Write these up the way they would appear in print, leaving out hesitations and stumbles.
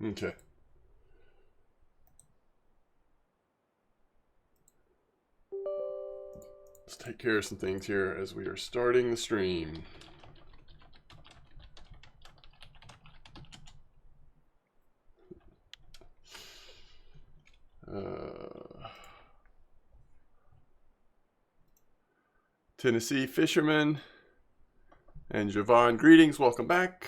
Okay. Let's take care of some things here as we are starting the stream. Tennessee Fisherman and Javon, greetings, welcome back.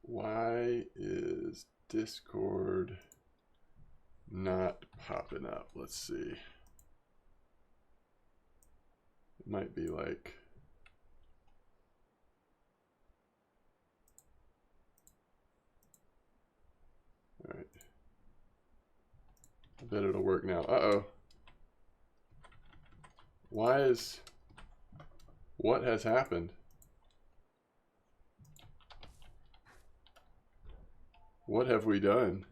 Why is Discord not popping up? Let's see. It might be like... All right. I bet it'll work now. Uh-oh. Why is... What has happened? What have we done?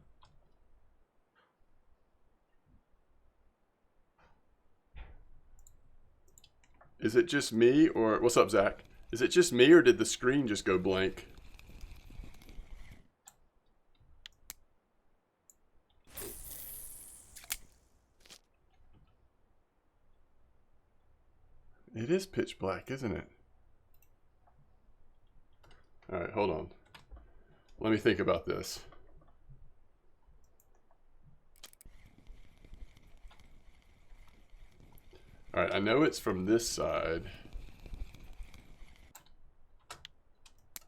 Is it just me or... What's up, Zach? Is it just me or did the screen just go blank? It is pitch black, isn't it? All right, hold on. Let me think about this. All right, I know it's from this side.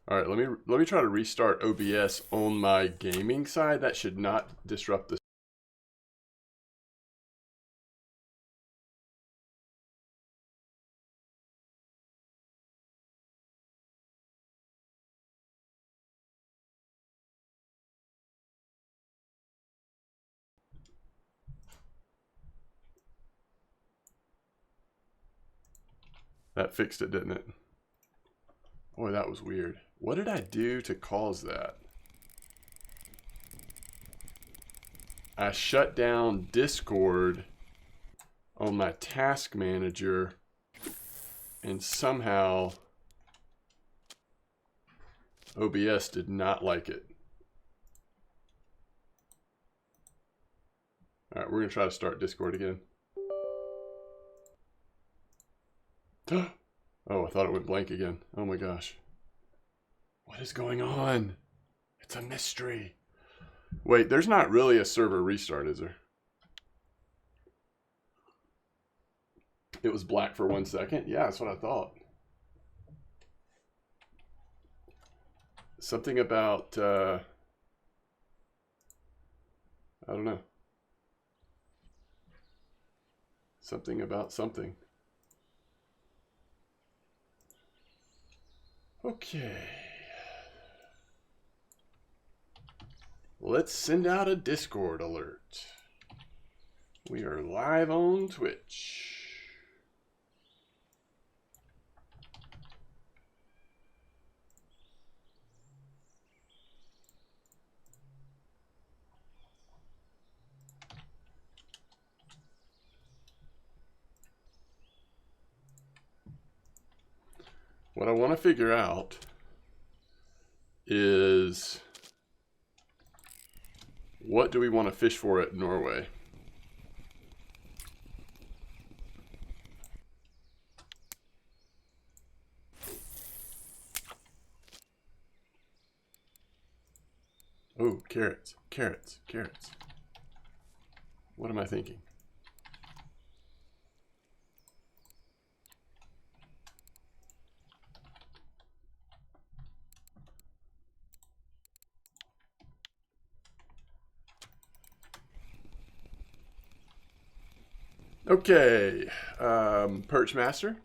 All right, let me try to restart OBS on my gaming side. That should not disrupt the... That fixed it, didn't it? Boy, that was weird. What did I do to cause that? I shut down Discord on my task manager and somehow OBS did not like it. All right, we're gonna try to start Discord again. Oh, I thought it went blank again. Oh my gosh. What is going on? It's a mystery. Wait, there's not really a server restart, is there? It was black for 1 second? Yeah, that's what I thought. Something about, I don't know. Something about something. Okay. Let's send out a Discord alert. We are live on Twitch. What I want to figure out is what do we want to fish for at Norway? Oh, carrots, carrots, carrots. What am I thinking? Okay, Perch Master,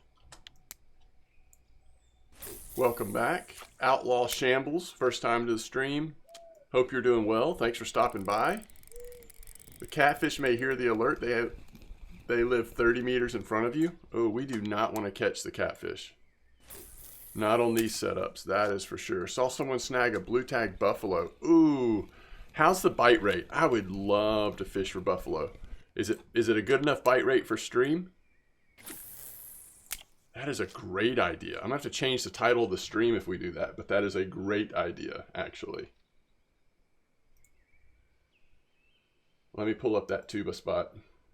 welcome back. Outlaw Shambles, first time to the stream. Hope you're doing well. Thanks for stopping by. The catfish may hear the alert. They live 30 meters in front of you. Oh, we do not want to catch the catfish. Not on these setups, that is for sure. Saw someone snag a blue tag buffalo. Ooh, how's the bite rate? I would love to fish for buffalo. Is it a good enough bite rate for stream? That is a great idea. I'm going to have to change the title of the stream if we do that, but that is a great idea, actually. Let me pull up that tuba spot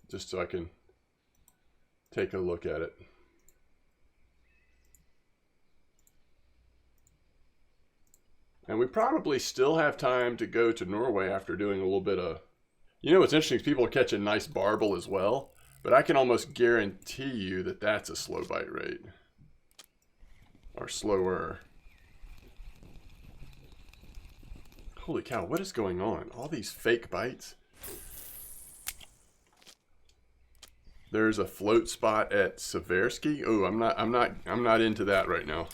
just so I can take a look at it. And we probably still have time to go to Norway after doing a little bit of... You know what's interesting is people are catching nice barbel as well. But I can almost guarantee you that that's a slow bite rate. Or slower. Holy cow, what is going on? All these fake bites. There's a float spot at Seversky. Oh, I'm not into that right now.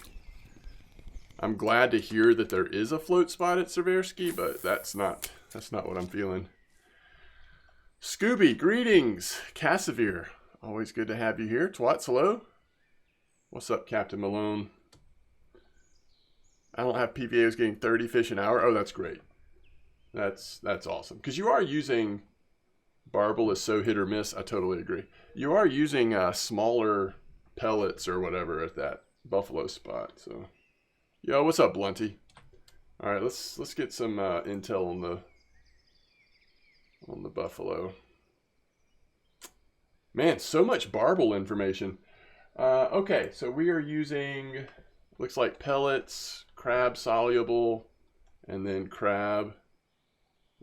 I'm glad to hear that there is a float spot at Seversky, but that's not what I'm feeling. Scooby, greetings. Cassavir, always good to have you here. Twats, hello. What's up, Captain Malone? I don't have PVAs getting 30 fish an hour. Oh, that's great. That's awesome. Because you are using, barbel is so hit or miss. I totally agree. You are using smaller pellets or whatever at that buffalo spot. So, yo, what's up, Blunty? All right, let's get some intel on the buffalo. Man, so much barbel information. Okay, so we are using, looks like pellets, crab soluble, and then crab,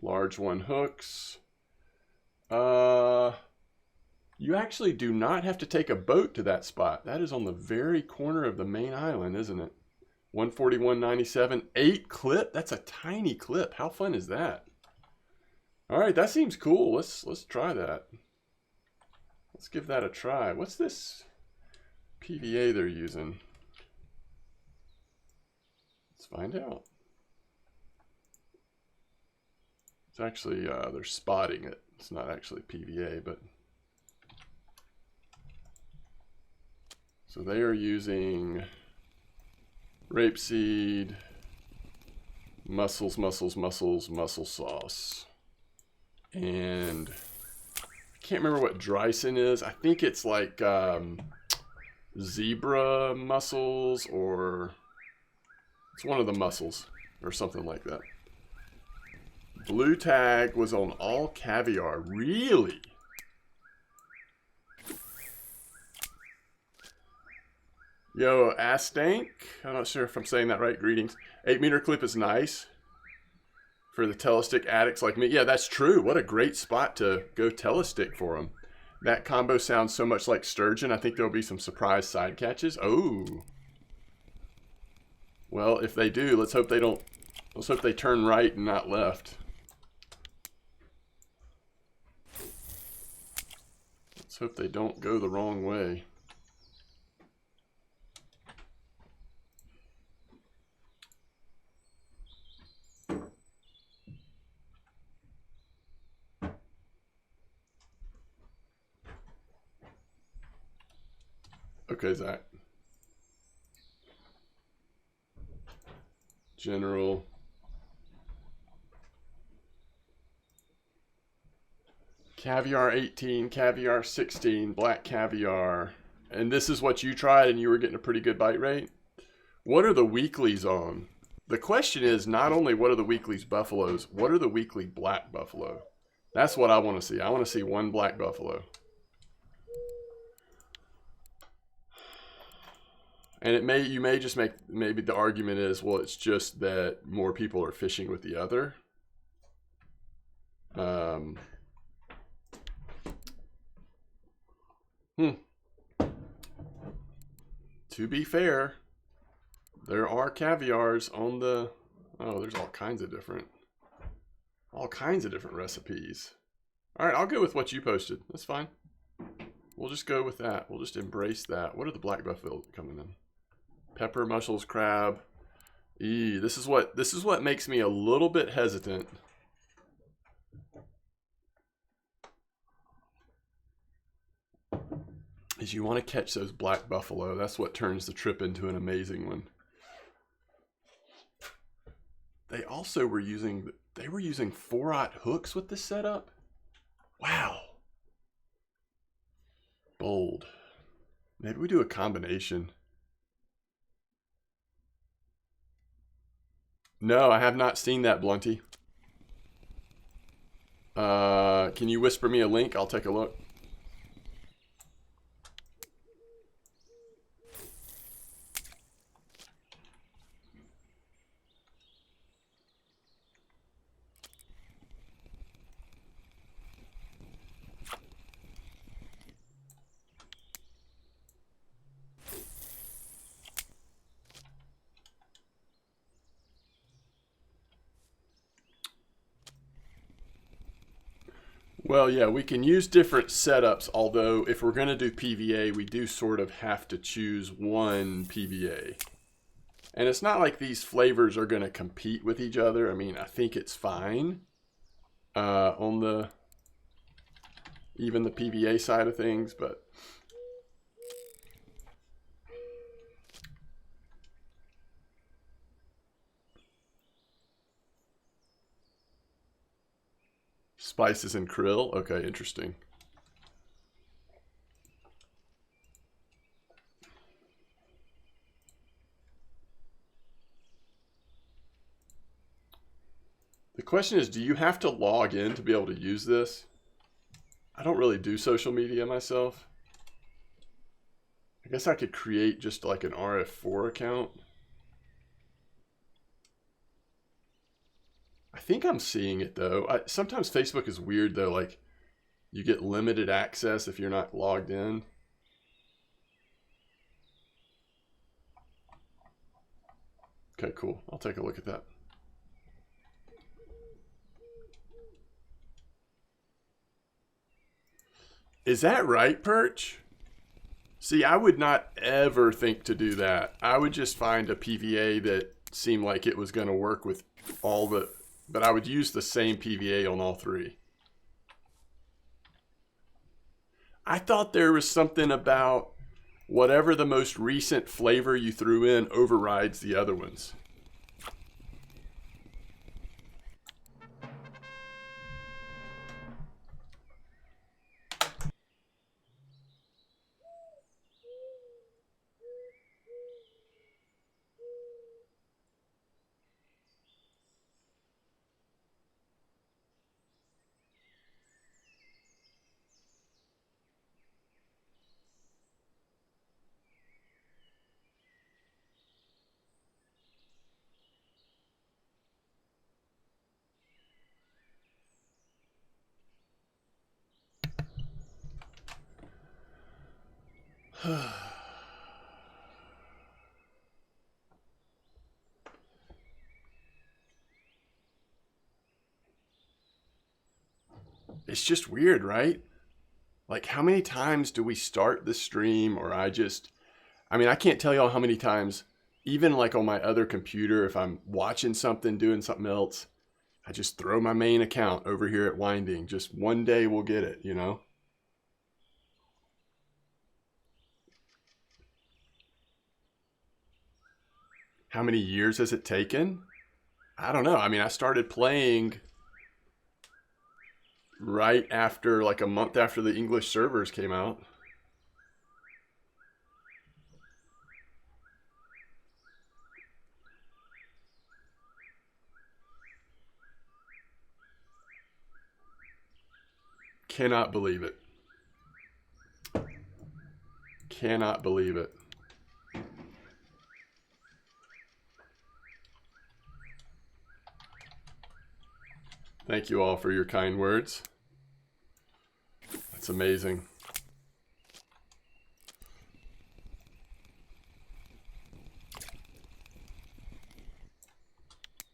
large one hooks. You actually do not have to take a boat to that spot. That is on the very corner of the main island, isn't it? 141.97, 8 clip. That's a tiny clip. How fun is that? All right, that seems cool. Let's try that. Let's give that a try. What's this PVA they're using? Let's find out. It's actually, they're spotting it. It's not actually PVA, but. So they are using rapeseed, mussel sauce. And I can't remember what Dryson is. I think it's like zebra mussels, or it's one of the mussels or something like that. Blue tag was on all caviar. Really? Yo, Astank. I'm not sure if I'm saying that right. Greetings. 8-meter clip is nice for the telestick addicts like me. Yeah, that's true. What a great spot to go telestick for them. That combo sounds so much like sturgeon. I think there'll be some surprise side catches. Oh. Well, if they do, let's hope they don't. Let's hope they turn right and not left. Let's hope they don't go the wrong way. Okay, Zach. General. Caviar 18, caviar 16, black caviar. And this is what you tried and you were getting a pretty good bite rate? What are the weeklies on? The question is not only what are the weeklies buffaloes, what are the weekly black buffalo? That's what I want to see. I want to see one black buffalo. And you may just make, maybe the argument is, well, it's just that more people are fishing with the other. To be fair, there are caviars on the, oh, there's all kinds of different recipes. All right, I'll go with what you posted. That's fine. We'll just go with that. We'll just embrace that. What are the black buffalo coming in? Pepper, mussels, crab. This is what makes me a little bit hesitant. Is you want to catch those black buffalo. That's what turns the trip into an amazing one. They also were using 4-aught hooks with this setup. Wow. Bold. Maybe we do a combination. No, I have not seen that, Blunty. Can you whisper me a link? I'll take a look. Well, yeah, we can use different setups, although if we're going to do PVA, we do sort of have to choose one PVA. And it's not like these flavors are going to compete with each other. I mean, I think it's fine on the even the PVA side of things, but spices and krill. Okay, interesting. The question is, do you have to log in to be able to use this? I don't really do social media myself. I guess I could create just like an RF4 account. I think I'm seeing it though. Sometimes Facebook is weird though, like you get limited access if you're not logged in. Okay, cool. I'll take a look at that. Is that right, Perch? See, I would not ever think to do that. I would just find a PVA that seemed like it was going to work with all the... But I would use the same PVA on all three. I thought there was something about whatever the most recent flavor you threw in overrides the other ones. It's just weird, right? Like, how many times do we start the stream or I mean, I can't tell y'all how many times, even like on my other computer, if I'm watching something, doing something else, I just throw my main account over here at Winding. Just one day we'll get it, you know? How many years has it taken? I don't know. I mean, I started playing right after, like a month after the English servers came out. Cannot believe it. Cannot believe it. Thank you all for your kind words. That's amazing.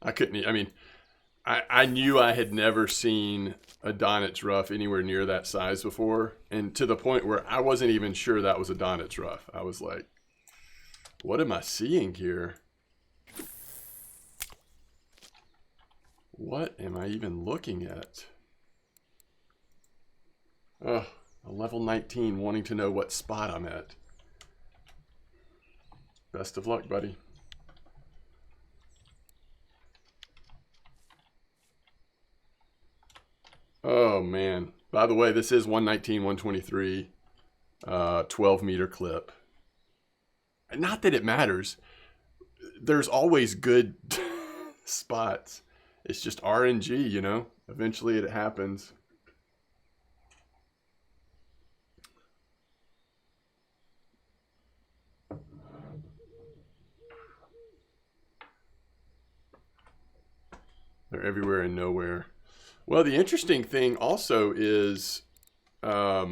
I couldn't, I mean, I knew I had never seen a Donitz Ruff anywhere near that size before, and to the point where I wasn't even sure that was a Donitz Ruff. I was like, what am I seeing here? What am I even looking at? Oh, a level 19 wanting to know what spot I'm at. Best of luck, buddy. Oh, man. By the way, this is 119, 123. 12-meter clip. Not that it matters. There's always good spots. It's just RNG, you know? Eventually it happens. They're everywhere and nowhere. Well, the interesting thing also is now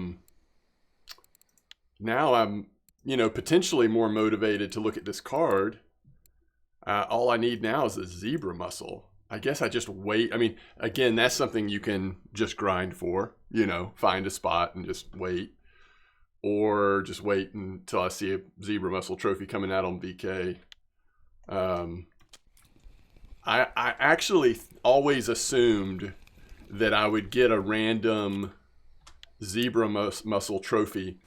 I'm, potentially more motivated to look at this card. All I need now is a zebra mussel. I guess I just wait. I mean, again, that's something you can just grind for, find a spot and just wait. Or just wait until I see a zebra mussel trophy coming out on BK. I actually always assumed that I would get a random zebra mussel trophy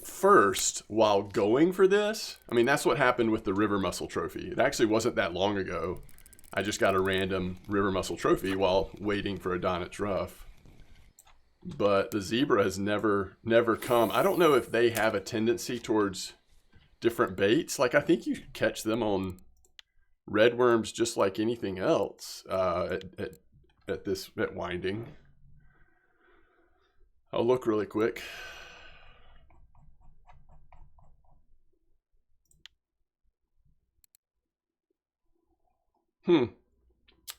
first while going for this. I mean, that's what happened with the river mussel trophy. It actually wasn't that long ago. I just got a random river mussel trophy while waiting for a Donit's Ruff. But the zebra has never come. I don't know if they have a tendency towards different baits. Like, I think you catch them on redworms just like anything else at winding. I'll look really quick.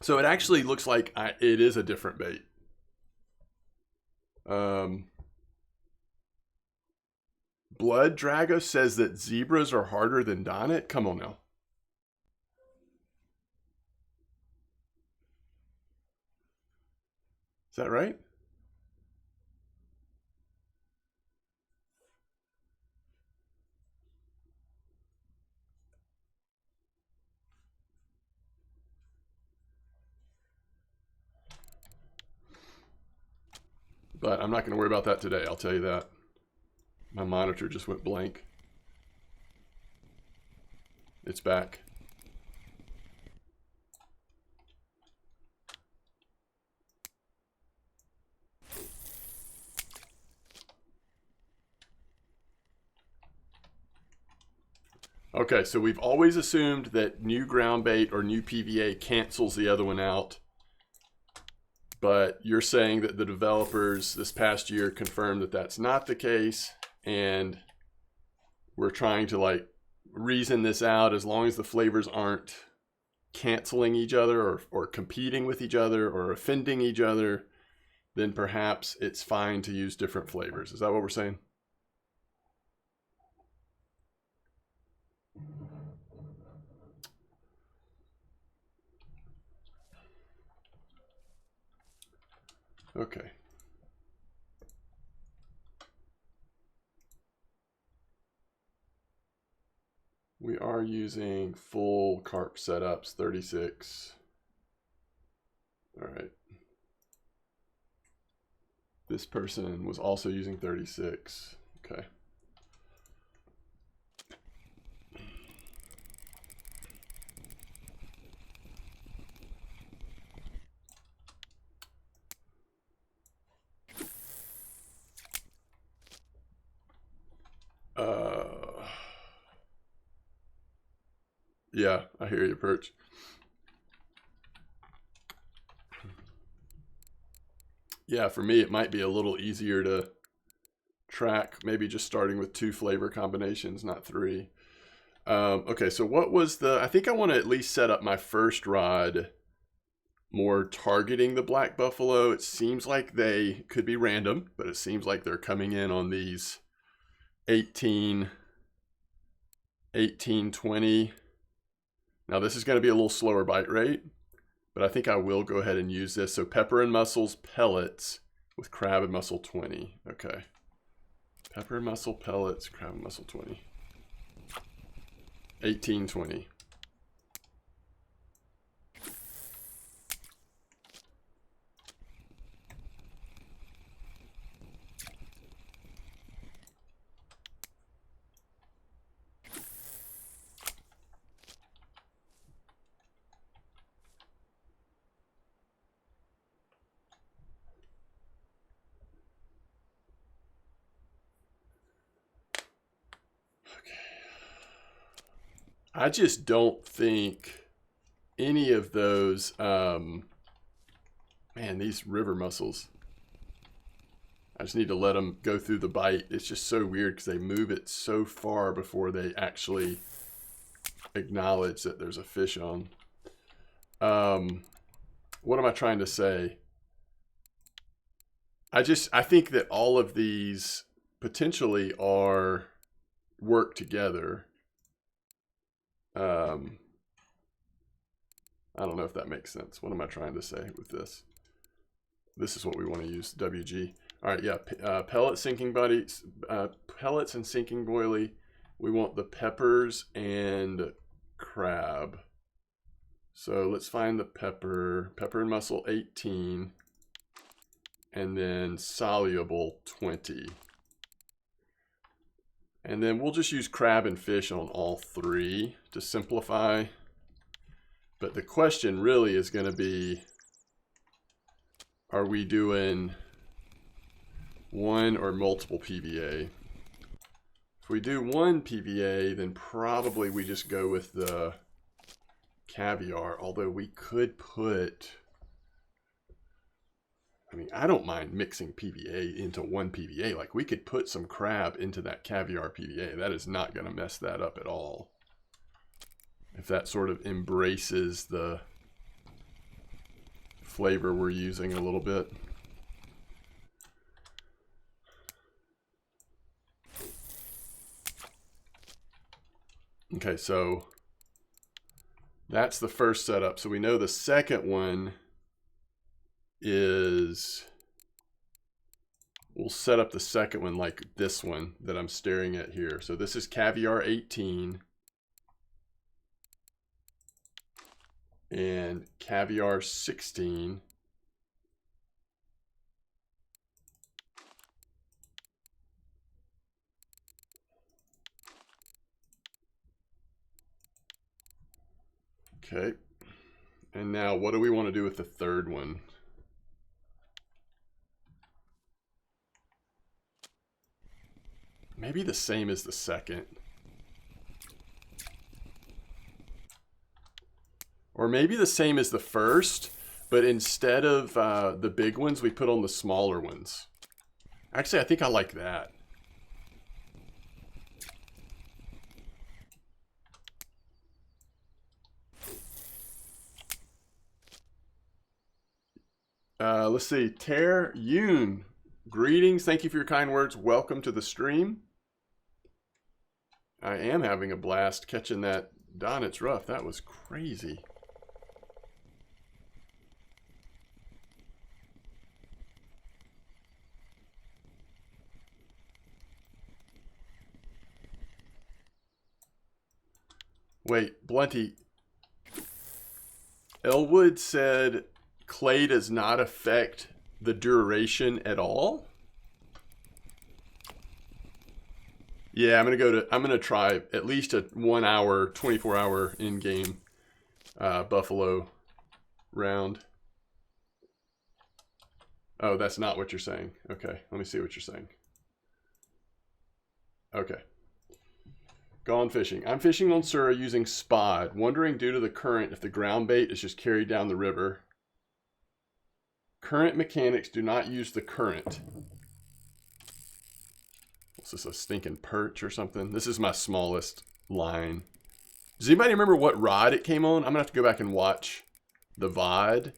So it actually looks like it is a different bait. Blood Drago says that zebras are harder than Donit. Come on now. Is that right? But I'm not going to worry about that today, I'll tell you that. My monitor just went blank. It's back. Okay, so we've always assumed that new ground bait or new PVA cancels the other one out. But you're saying that the developers this past year confirmed that that's not the case, and we're trying to reason this out. As long as the flavors aren't canceling each other or competing with each other or offending each other, then perhaps it's fine to use different flavors. Is that what we're saying? Okay. We are using full carp setups, 36. All right. This person was also using 36. Okay. Yeah, I hear you, Perch. Yeah, for me, it might be a little easier to track, maybe just starting with 2 flavor combinations, not 3. Okay, so what was I think I want to at least set up my first rod more targeting the black buffalo. It seems like they could be random, but it seems like they're coming in on these 18, 20. Now this is going to be a little slower bite rate, but I think I will go ahead and use this. So pepper and mussels pellets with crab and mussel 20. Okay. Pepper and mussel pellets, crab and mussel 20. 18, 20. I just don't think any of those, man, these river mussels, I just need to let them go through the bite. It's just so weird because they move it so far before they actually acknowledge that there's a fish on. What am I trying to say? I think that all of these potentially work together. I don't know if that makes sense. What am I trying to say with this? This is what we want to use, WG. All right, yeah, pellet sinking buddies, pellets and sinking boilie. We want the peppers and crab. So let's find the pepper and mussel 18, and then soluble 20. And then we'll just use crab and fish on all three to simplify. But the question really is going to be, are we doing one or multiple PVA? If we do one PVA, then probably we just go with the caviar, although we could put, I mean, I don't mind mixing PVA into one PVA. Like, we could put some crab into that caviar PVA. That is not going to mess that up at all. If that sort of embraces the flavor we're using a little bit. Okay, so that's the first setup. So we know the second one is, we'll set up the second one like this one that I'm staring at here. So this is caviar 18 and caviar 16. Okay, and now what do we want to do with the third one? Maybe the same as the second. Or maybe the same as the first, but instead of the big ones, we put on the smaller ones. Actually, I think I like that. Let's see. Ter Yoon, greetings. Thank you for your kind words. Welcome to the stream. I am having a blast catching that Don. It's rough. That was crazy. Wait, Blunty. Elwood said clay does not affect the duration at all. Yeah, I'm gonna try at least a 1 hour, 24-hour in-game Buffalo round. Oh, that's not what you're saying. Okay, let me see what you're saying. Okay. Gone fishing. I'm fishing on Surrey using spod, wondering due to the current if the ground bait is just carried down the river. Current mechanics do not use the current. What's this, a stinking perch or something? This is my smallest line. Does anybody remember what rod it came on? I'm gonna have to go back and watch the VOD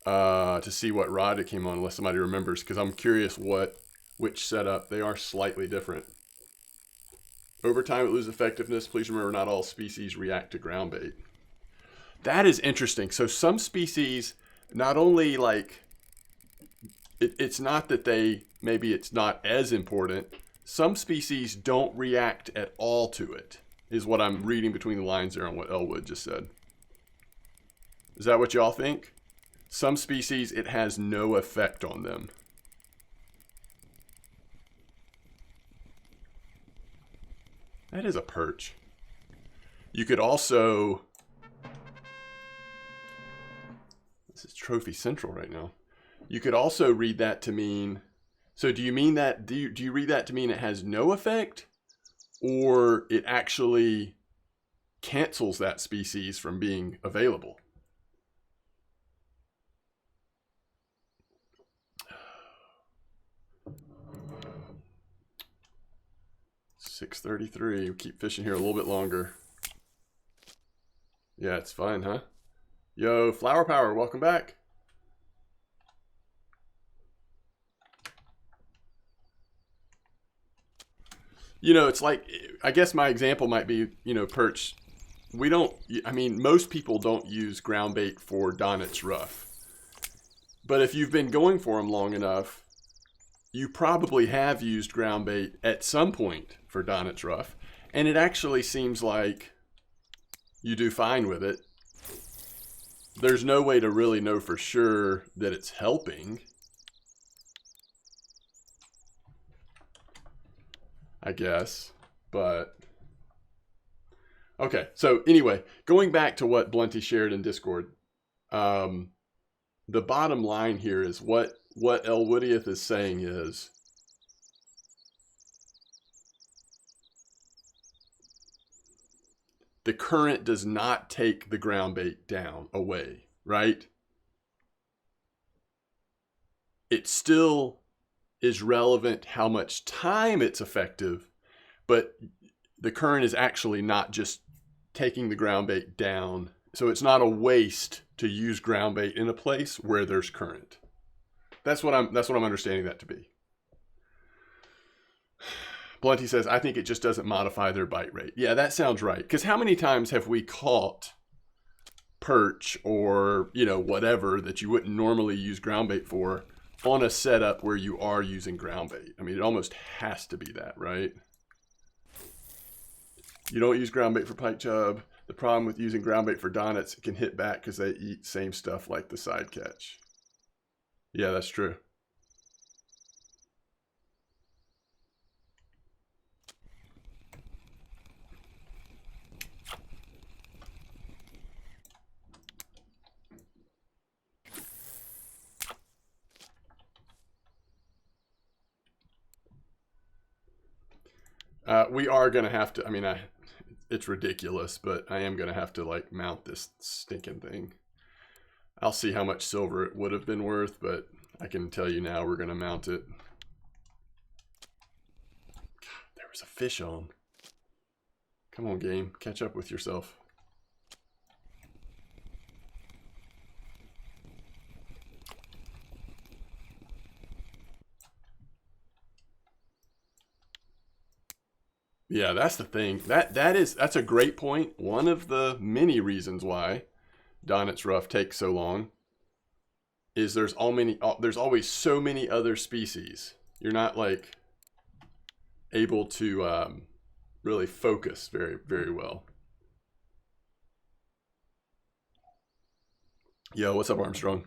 to see what rod it came on, unless somebody remembers, because I'm curious which setup. They are slightly different. Over time, it loses effectiveness. Please remember, not all species react to ground bait. That is interesting. So some species, not only like, it's not that maybe it's not as important. Some species don't react at all to it, is what I'm reading between the lines there on what Elwood just said. Is that what y'all think? Some species, it has no effect on them. That is a perch. You could also, this is Trophy Central right now. You could also read that to mean, so do you mean that, do you read that to mean it has no effect? Or it actually cancels that species from being available. $6.33. We keep fishing here a little bit longer. Yeah, it's fun, huh? Yo, Flower Power, welcome back. You know, it's like, I guess my example might be, you know, perch. We don't, I mean, most people don't use ground bait for Donit's Ruff. But if you've been going for them long enough, you probably have used ground bait at some point for Donit's Ruff. And it actually seems like you do fine with it. There's no way to really know for sure that it's helping, I guess, but okay. So anyway, going back to what Blunty shared in Discord, the bottom line here is what Elwoodieth is saying is the current does not take the ground bait down away, right? It still is relevant how much time it's effective, but the current is actually not just taking the ground bait down. So it's not a waste to use ground bait in a place where there's current. That's what I'm understanding that to be. Blunty says, I think it just doesn't modify their bite rate. Yeah, that sounds right. Because how many times have we caught perch or, you know, whatever that you wouldn't normally use ground bait for on a setup where you are using ground bait? I mean, it almost has to be that, right? You don't use ground bait for pike chub. The problem with using ground bait for Donits, it can hit back because they eat same stuff like the side catch. Yeah, that's true. We are going to have to, I mean, it's ridiculous, but I am going to have to like mount this stinking thing. I'll see how much silver it would have been worth, but I can tell you now we're going to mount it. God, there was a fish on. Come on, game. Catch up with yourself. Yeah, that's the thing. That's a great point. One of the many reasons why Donit's Ruff takes so long is there's always so many other species. You're not like able to really focus very, very well. Yo, what's up, Armstrong?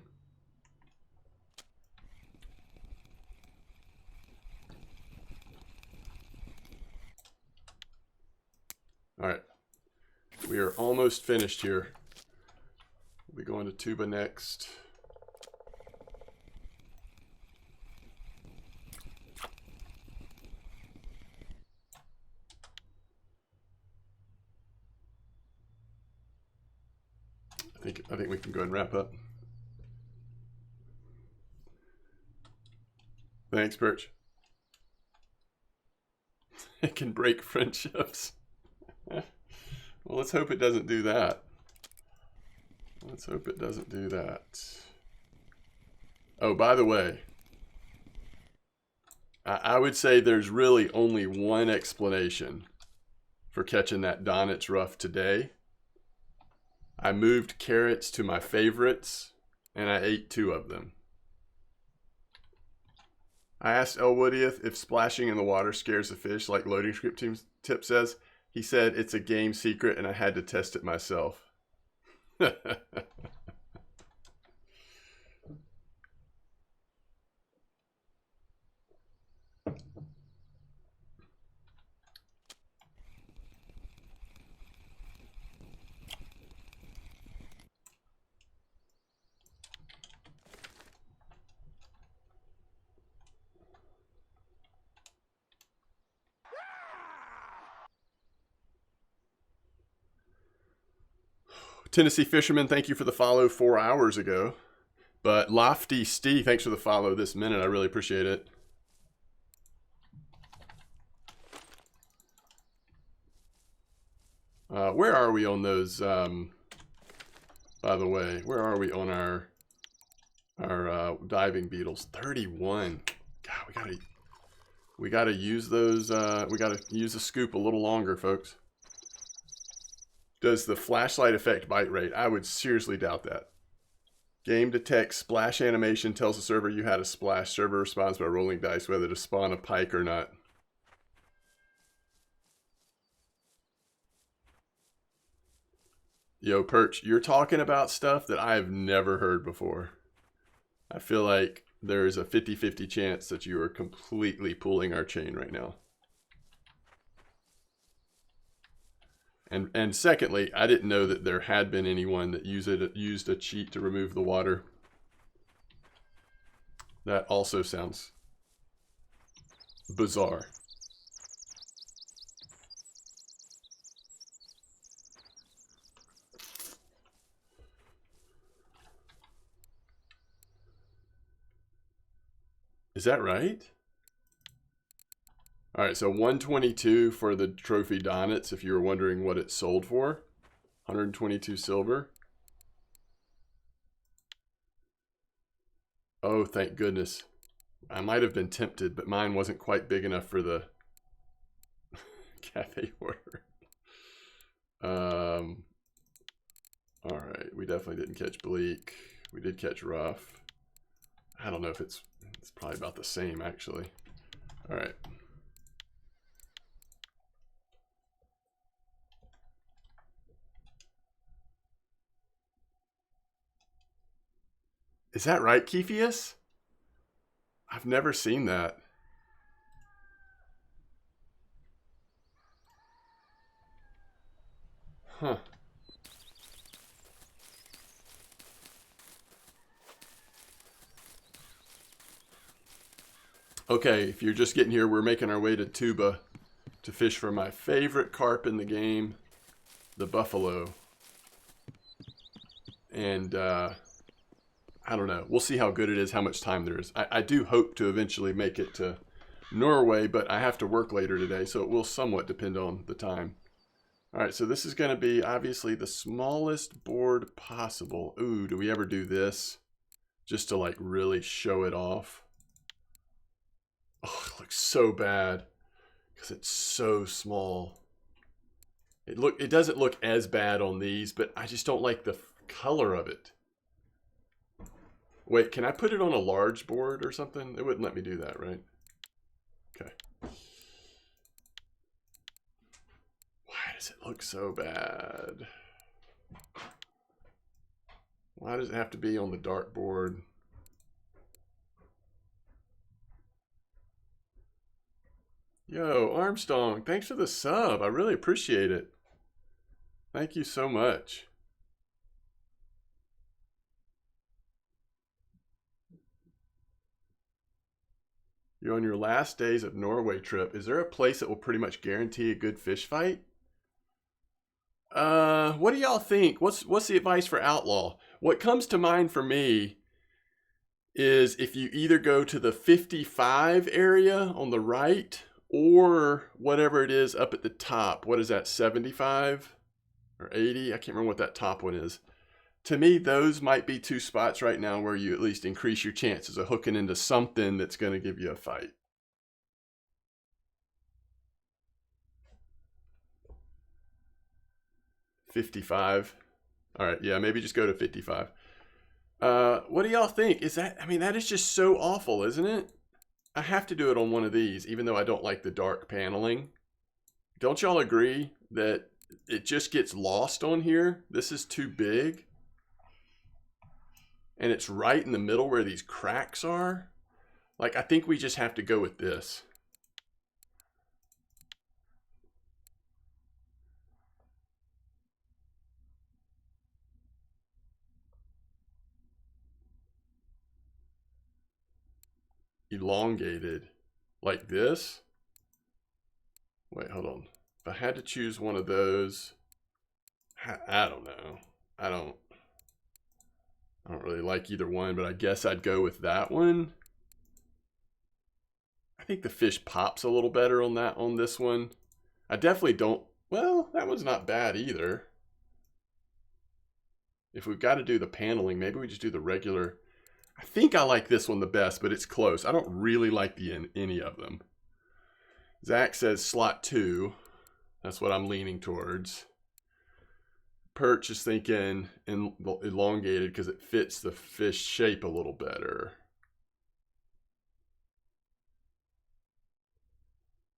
All right, we are almost finished here. We'll be going to Tuba next. I think we can go ahead and wrap up. Thanks, Perch. It can break friendships. Well, let's hope it doesn't do that. Let's hope it doesn't do that. Oh, by the way, I would say there's really only one explanation for catching that Donit's Ruff today. I moved carrots to my favorites, and I ate 2 of them. I asked Elwoodieth if splashing in the water scares the fish, like Loading Script Tip says. He said it's a game secret, and I had to test it myself. Tennessee Fisherman, thank you for the follow 4 hours ago. But Lofty Steve, thanks for the follow this minute. I really appreciate it. Where are we on those? By the way, where are we on our diving beetles? 31. God, we gotta use those. We gotta use the scoop a little longer, folks. Does the flashlight affect bite rate? I would seriously doubt that. Game detects splash animation, tells the server you had a splash. Server responds by rolling dice whether to spawn a pike or not. Yo, Perch, you're talking about stuff that I've never heard before. I feel like there is a 50-50 chance that you are completely pulling our chain right now. And secondly, I didn't know that there had been anyone that used a cheat to remove the water. That also sounds bizarre. Is that right? All right, so 122 for the trophy Donnets, if you were wondering what it sold for. 122 silver. Oh, thank goodness. I might have been tempted, but mine wasn't quite big enough for the cafe order. All right, we definitely didn't catch bleak. We did catch rough. I don't know if it's probably about the same, actually. All right. Is that right, Kefius? I've never seen that. Huh. Okay, if you're just getting here, we're making our way to Tuba to fish for my favorite carp in the game, the buffalo. And I don't know. We'll see how good it is, how much time there is. I do hope to eventually make it to Norway, but I have to work later today, so it will somewhat depend on the time. All right, so this is going to be obviously the smallest board possible. Ooh, do we ever do this? Just to like really show it off. Oh, it looks so bad because it's so small. It doesn't look as bad on these, but I just don't like the color of it. Wait, can I put it on a large board or something? It wouldn't let me do that, right? Okay. Why does it look so bad? Why does it have to be on the dark board? Yo, Armstrong, thanks for the sub. I really appreciate it. Thank you so much. You're on your last days of Norway trip. Is there a place that will pretty much guarantee a good fish fight? What do y'all think? What's the advice for Outlaw? What comes to mind for me is if you either go to the 55 area on the right or whatever it is up at the top. What is that, 75 or 80? I can't remember what that top one is. To me, those might be two spots right now where you at least increase your chances of hooking into something that's going to give you a fight. $55. All right, yeah, maybe just go to 55. What do y'all think? Is that, I mean, that is just so awful, isn't it? I have to do it on one of these, even though I don't like the dark paneling. Don't y'all agree that it just gets lost on here? This is too big. And it's right in the middle where these cracks are. Like, I think we just have to go with this. Elongated. Like this? Wait, hold on. If I had to choose one of those, I don't know. I don't really like either one, but I guess I'd go with that one. I think the fish pops a little better on this one. I definitely don't. Well, that one's not bad either. If we've got to do the paneling, maybe we just do the regular. I think I like this one the best, but it's close. I don't really like any of them. Zach says slot 2. That's what I'm leaning towards. Perch is thinking elongated because it fits the fish shape a little better.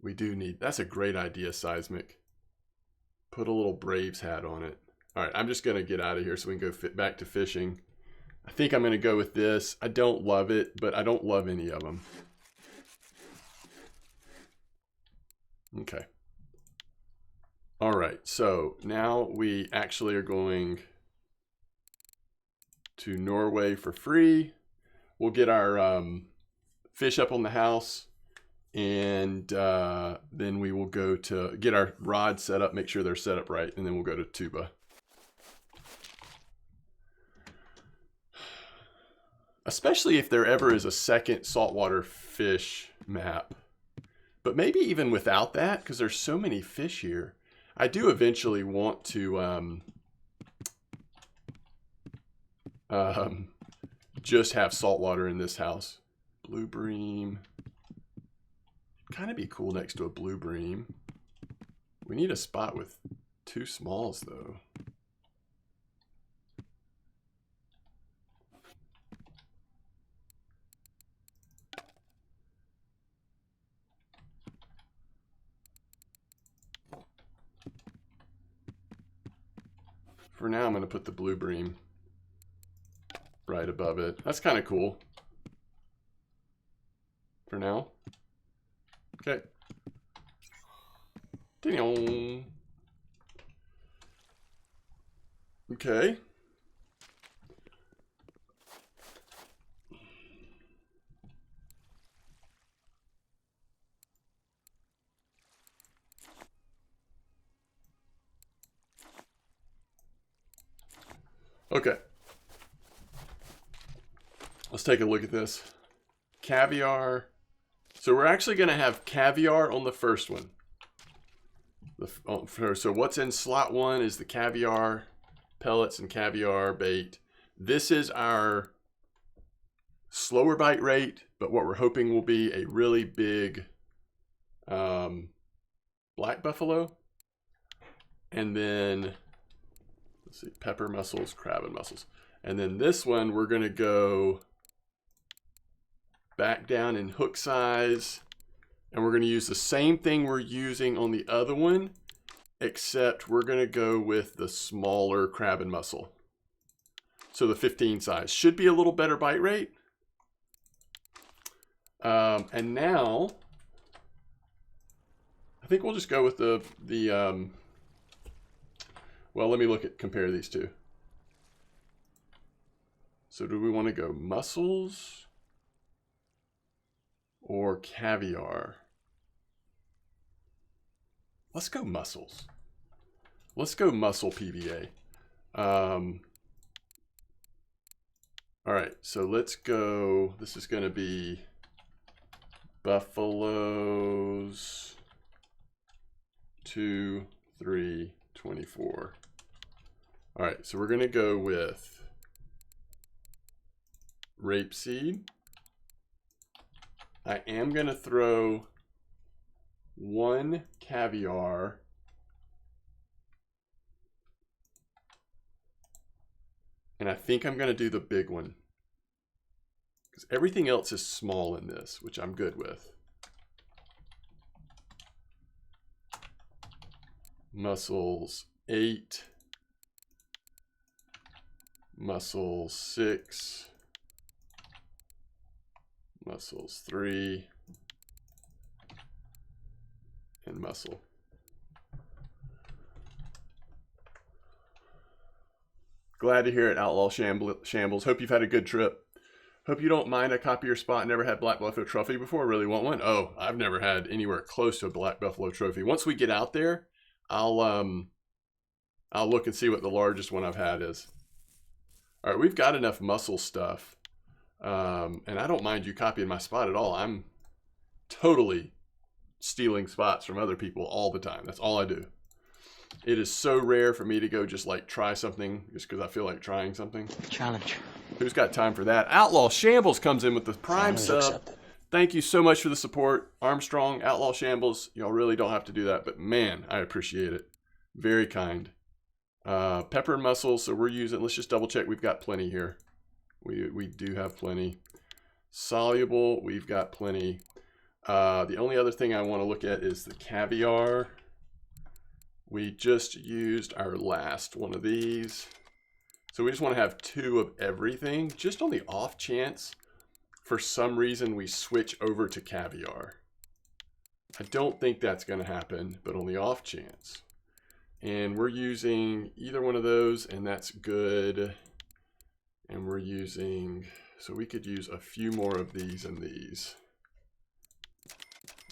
We do need, that's a great idea, Seismic. Put a little Braves hat on it. All right, I'm just going to get out of here so we can go back to fishing. I think I'm going to go with this. I don't love it, but I don't love any of them. Okay. All right, so now we actually are going to Norway for free. We'll get our fish up on the house, and then we will go to get our rods set up, make sure they're set up right, and then we'll go to Tuba. Especially if there ever is a second saltwater fish map. But maybe even without that, because there's so many fish here. I do eventually want to just have saltwater in this house. Blue bream. Kind of be cool next to a blue bream. We need a spot with 2 smalls though. For now, I'm going to put the blue bream right above it. That's kind of cool. For now. Okay. Ding-dong. Okay. Okay. Let's take a look at this. Caviar. So we're actually going to have caviar on the first one. So what's in slot 1 is the caviar pellets and caviar bait. This is our slower bite rate, but what we're hoping will be a really big black buffalo. And then, let's see, pepper mussels, crab and mussels. And then this one, we're going to go back down in hook size. And we're going to use the same thing we're using on the other one, except we're going to go with the smaller crab and mussel. So the 15 size should be a little better bite rate. And now, I think we'll just go with well, let me compare these two. So do we want to go mussels or caviar? Let's go mussels. Let's go mussel PVA. All right, so let's go. This is going to be buffaloes 2, 3, 24. All right, so we're going to go with rapeseed. I am going to throw 1 caviar. And I think I'm going to do the big one. Because everything else is small in this, which I'm good with. Mussels 8. Mussels 6. Mussels 3. And mussel. Glad to hear it, Outlaw Shambles. Hope you've had a good trip. Hope you don't mind I copy your spot. Never had Black Buffalo Trophy before. Really want one. Oh, I've never had anywhere close to a Black Buffalo Trophy. Once we get out there, I'll I'll look and see what the largest one I've had is. All right, we've got enough mussel stuff. And I don't mind you copying my spot at all. I'm totally stealing spots from other people all the time. That's all I do. It is so rare for me to go just like try something just because I feel like trying something. Challenge. Who's got time for that? Outlaw Shambles comes in with the prime sub. Accepted. Thank you so much for the support. Armstrong, Outlaw Shambles, y'all really don't have to do that, but man, I appreciate it. Very kind. Pepper and mussels, so we're using, let's just double check. We've got plenty here. We do have plenty. Soluble, we've got plenty. The only other thing I want to look at is the caviar. We just used our last one of these. So we just want to have 2 of everything, just on the off chance for some reason we switch over to caviar. I don't think that's going to happen, but on the off chance. And we're using either one of those, and that's good. And we're using, so we could use a few more of these and these.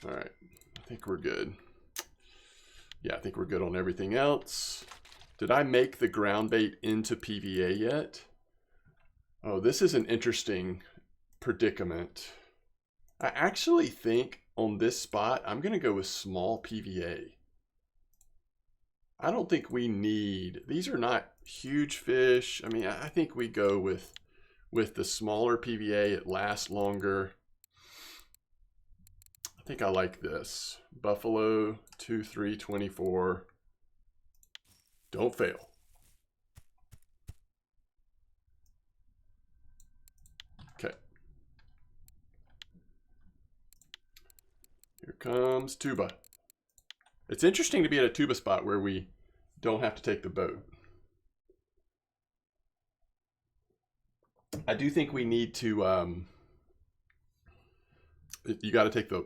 All right, I think we're good. Yeah, I think we're good on everything else. Did I make the ground bait into PVA yet? Oh, this is an interesting predicament. I actually think on this spot, I'm gonna go with small PVA. I don't think we need, these are not huge fish. I mean, I think we go with the smaller PVA. It lasts longer. I think I like this. Buffalo 2-3-24. Don't fail. Okay. Here comes Tuba. It's interesting to be at a Tuba spot where we don't have to take the boat. I do think we need to, you got to take the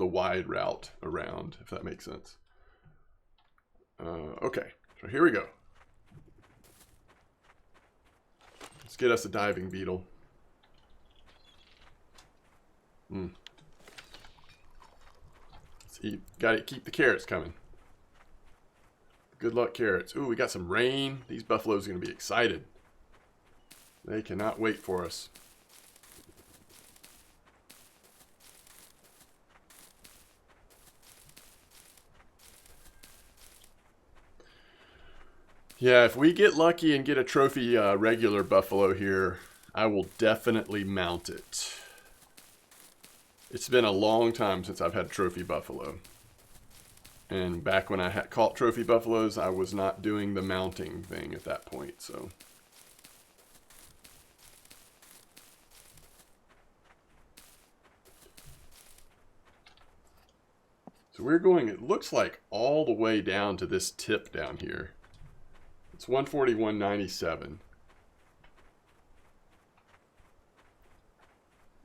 wide route around, if that makes sense. Okay, so here we go. Let's get us a diving beetle. Got to keep the carrots coming. Good luck, carrots. Ooh, we got some rain. These buffaloes are going to be excited. They cannot wait for us. Yeah, if we get lucky and get a trophy regular buffalo here, I will definitely mount it. It's been a long time since I've had trophy buffalo. And back when I had caught trophy buffaloes, I was not doing the mounting thing at that point, so. So we're going, it looks like all the way down to this tip down here. It's 141.97.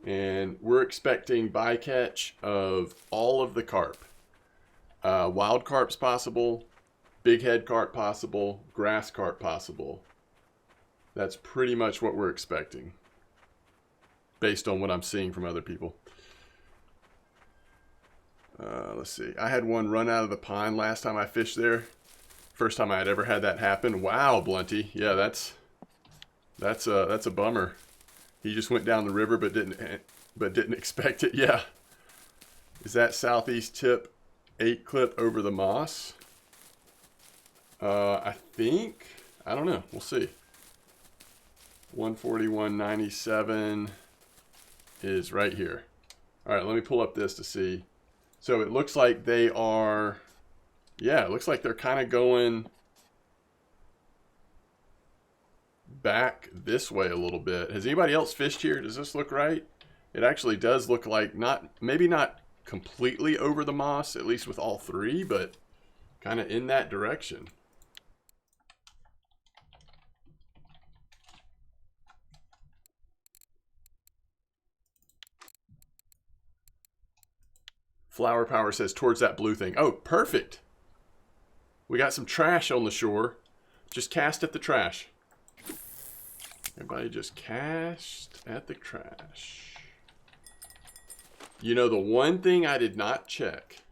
And we're expecting bycatch of all of the carp. Wild carp's possible, big head carp possible, grass carp possible. That's pretty much what we're expecting, based on what I'm seeing from other people. Let's see. I had one run out of the pond last time I fished there. First time I had ever had that happen. Wow, Blunty. Yeah, that's a bummer. He just went down the river but didn't expect it. Yeah. Is that southeast tip 8 clip over the moss? I think. I don't know. We'll see. 141.97 is right here. All right, let me pull up this to see. So it looks like they are, yeah, it looks like they're kind of going back this way a little bit. Has anybody else fished here? Does this look right? It actually does look like maybe not completely over the moss, at least with all 3, but kind of in that direction. Flower Power says towards that blue thing. Oh, perfect. We got some trash on the shore. Just cast at the trash. Everybody just cast at the trash. You know, the one thing I did not check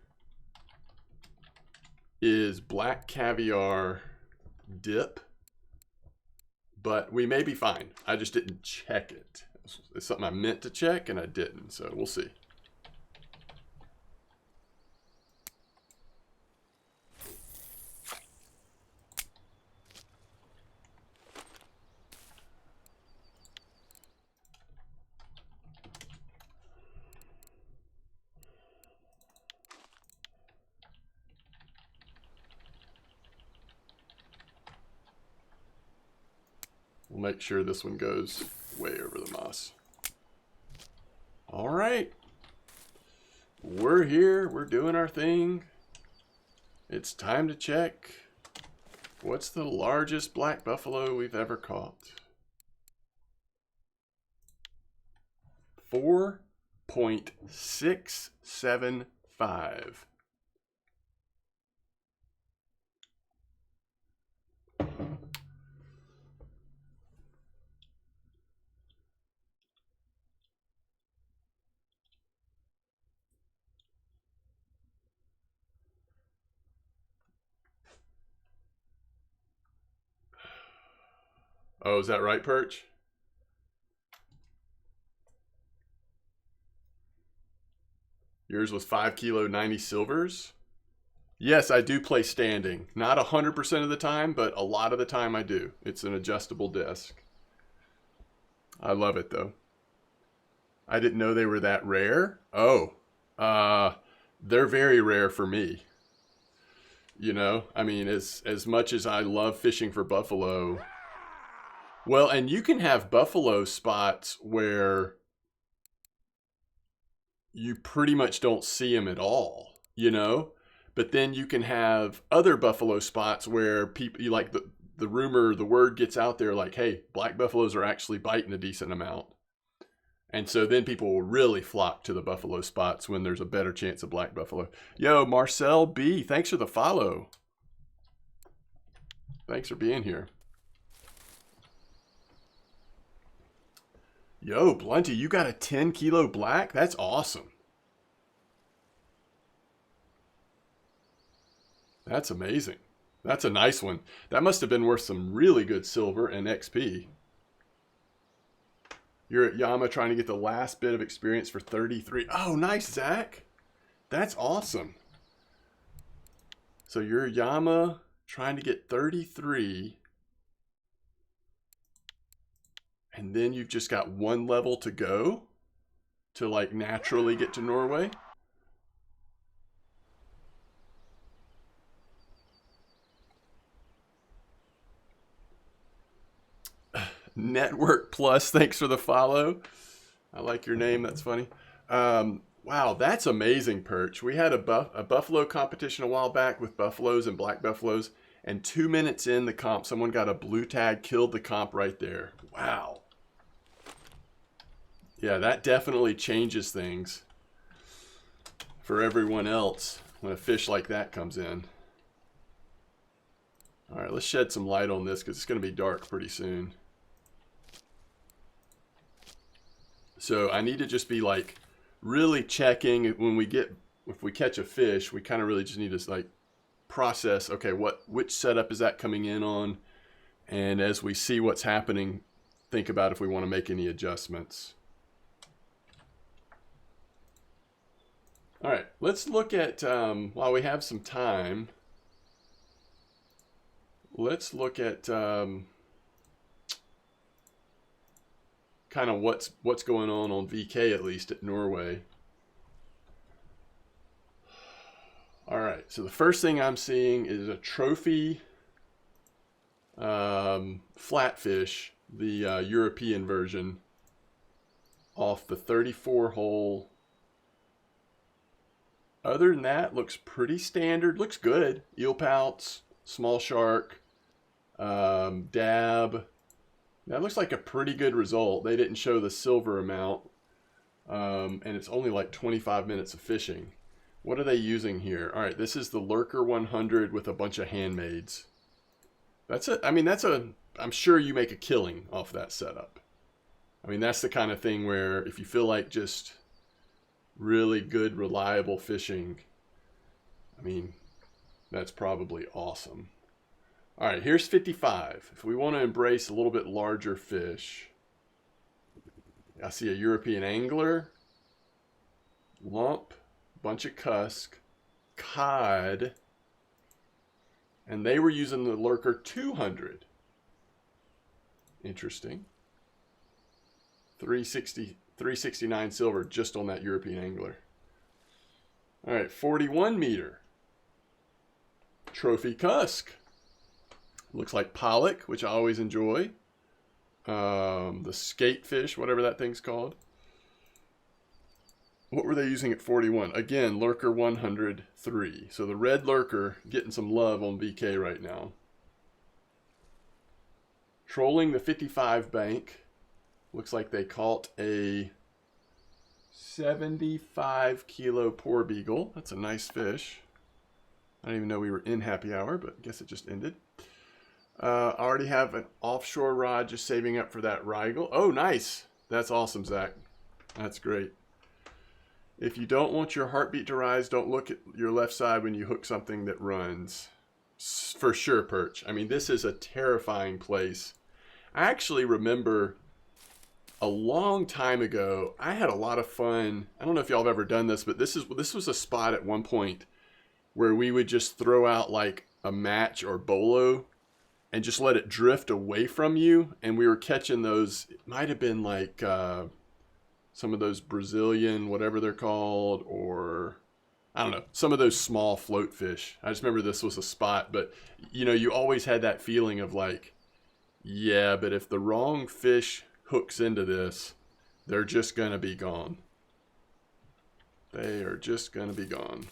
is black caviar dip, but we may be fine. I just didn't check it. It's something I meant to check and I didn't, so we'll see. We'll make sure this one goes way over the moss. All right. We're here. We're doing our thing. It's time to check. What's the largest black buffalo we've ever caught? 4.675. Oh, is that right, Perch? Yours was 5 kilo 90 silvers? Yes, I do play standing. Not 100% of the time, but a lot of the time I do. It's an adjustable desk. I love it, though. I didn't know they were that rare. Oh, they're very rare for me. You know, I mean, as much as I love fishing for buffalo. Well, and you can have buffalo spots where you pretty much don't see them at all, you know? But then you can have other buffalo spots where people, you like the rumor, the word gets out there like, hey, black buffaloes are actually biting a decent amount. And so then people will really flock to the buffalo spots when there's a better chance of black buffalo. Yo, Marcel B, thanks for the follow. Thanks for being here. Yo, Blunty, you got a 10 kilo black? That's awesome. That's amazing. That's a nice one. That must have been worth some really good silver and XP. You're at Yama trying to get the last bit of experience for 33. Oh, nice, Zach. That's awesome. So you're Yama trying to get 33. And then you've just got one level to go to like naturally get to Norway. Network Plus, thanks for the follow. I like your name, that's funny. Wow, that's amazing, Perch. We had a buffalo competition a while back with buffaloes and black buffaloes, and 2 minutes in the comp, someone got a blue tag, killed the comp right there. Wow. Yeah, that definitely changes things for everyone else when a fish like that comes in. All right, let's shed some light on this because it's going to be dark pretty soon. So I need to just be like really checking when we get, if we catch a fish, we kind of really just need to like process, okay, which setup is that coming in on? And as we see what's happening, think about if we want to make any adjustments. All right, let's look at, while we have some time, let's look at kind of what's going on VK, at least at Norway. All right, so the first thing I'm seeing is a trophy flatfish, the European version, off the 34 hole. Other than that, looks pretty standard. Looks good. Eel pouts, small shark, dab. That looks like a pretty good result. They didn't show the silver amount, and it's only like 25 minutes of fishing. What are they using here? All right, this is the Lurker 100 with a bunch of handmaids. That's it. I mean, I'm sure you make a killing off that setup. I mean, that's the kind of thing where if you feel like just really good, reliable fishing, I mean, that's probably awesome. All right, here's 55. If we want to embrace a little bit larger fish, I see a European angler, lump, bunch of cusk, cod, and they were using the lurker 200. Interesting. 369 silver just on that European angler. All right, 41 meter. Trophy cusk. Looks like pollock, which I always enjoy. The skate fish, whatever that thing's called. What were they using at 41? Again, lurker 103. So the red lurker getting some love on VK right now. Trolling the 55 bank. Looks like they caught a 75 kilo poor beagle. That's a nice fish. I didn't even know we were in happy hour, but I guess it just ended. I already have an offshore rod just saving up for that Rigel. Oh, nice. That's awesome, Zach. That's great. If you don't want your heartbeat to rise, don't look at your left side when you hook something that runs. For sure, Perch. I mean, this is a terrifying place. I actually remember a long time ago, I had a lot of fun. I don't know if y'all have ever done this, but this was a spot at one point where we would just throw out like a match or bolo and just let it drift away from you. And we were catching those, it might have been like some of those Brazilian, whatever they're called, or I don't know, some of those small float fish. I just remember this was a spot, but you know, you always had that feeling of like, yeah, but if the wrong fish hooks into this, they're just going to be gone. They are just going to be gone.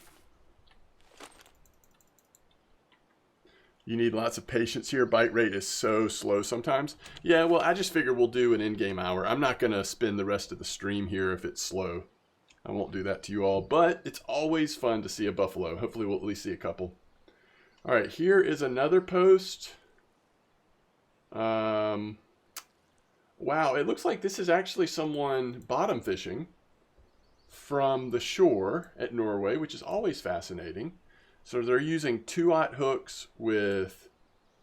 You need lots of patience here. Bite rate is so slow sometimes. Yeah, well, I just figure we'll do an in-game hour. I'm not going to spend the rest of the stream here if it's slow. I won't do that to you all, but it's always fun to see a buffalo. Hopefully we'll at least see a couple. All right, here is another post. Wow, it looks like this is actually someone bottom fishing from the shore at Norway, which is always fascinating. So they're using 2-aught hooks with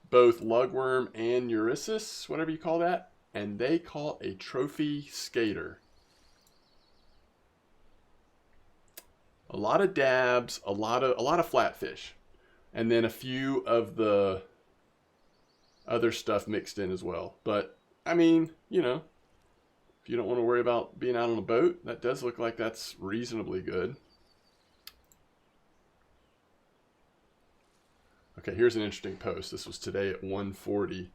both lugworm and eurysis, whatever you call that, and they caught a trophy skater. A lot of dabs, a lot of flatfish, and then a few of the other stuff mixed in as well. But I mean, you know, if you don't want to worry about being out on a boat, that does look like that's reasonably good. Okay, here's an interesting post. This was today at 1:40.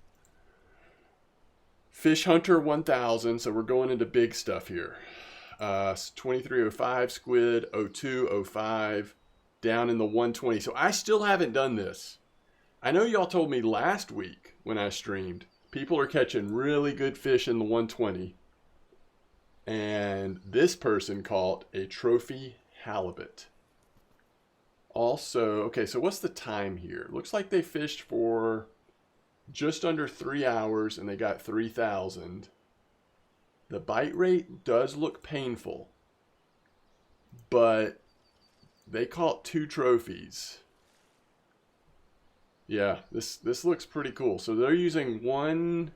Fish Hunter 1000, so we're going into big stuff here. 2305 squid, 0205, down in the 120. So I still haven't done this. I know y'all told me last week when I streamed, people are catching really good fish in the 120. And this person caught a trophy halibut. Also, okay, so what's the time here? Looks like they fished for just under 3 hours and they got 3,000. The bite rate does look painful, but they caught 2 trophies. Yeah, this looks pretty cool. So they're using one,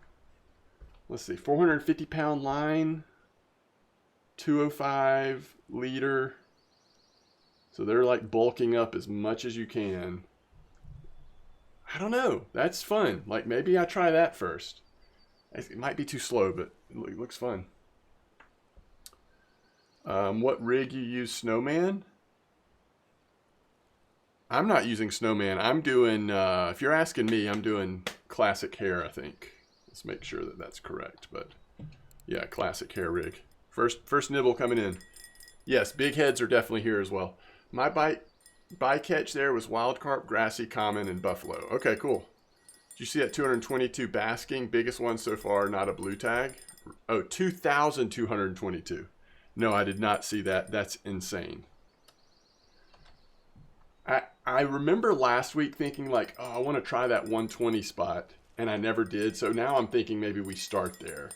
let's see, 450 pound line, 205 leader. So they're like bulking up as much as you can. I don't know. That's fun. Like maybe I try that first. It might be too slow, but it looks fun. What rig you use, Snowman? I'm not using Snowman. I'm doing, if you're asking me, I'm doing classic hair, I think. Let's make sure that that's correct. But yeah, classic hair rig. First nibble coming in. Yes, big heads are definitely here as well. My bycatch there was wild carp, grassy, common, and buffalo. Okay, cool. Did you see that 222 basking? Biggest one so far, not a blue tag. Oh, 2,222. No, I did not see that. That's insane. I remember last week thinking like, oh, I want to try that 120 spot, and I never did. So now I'm thinking maybe we start there.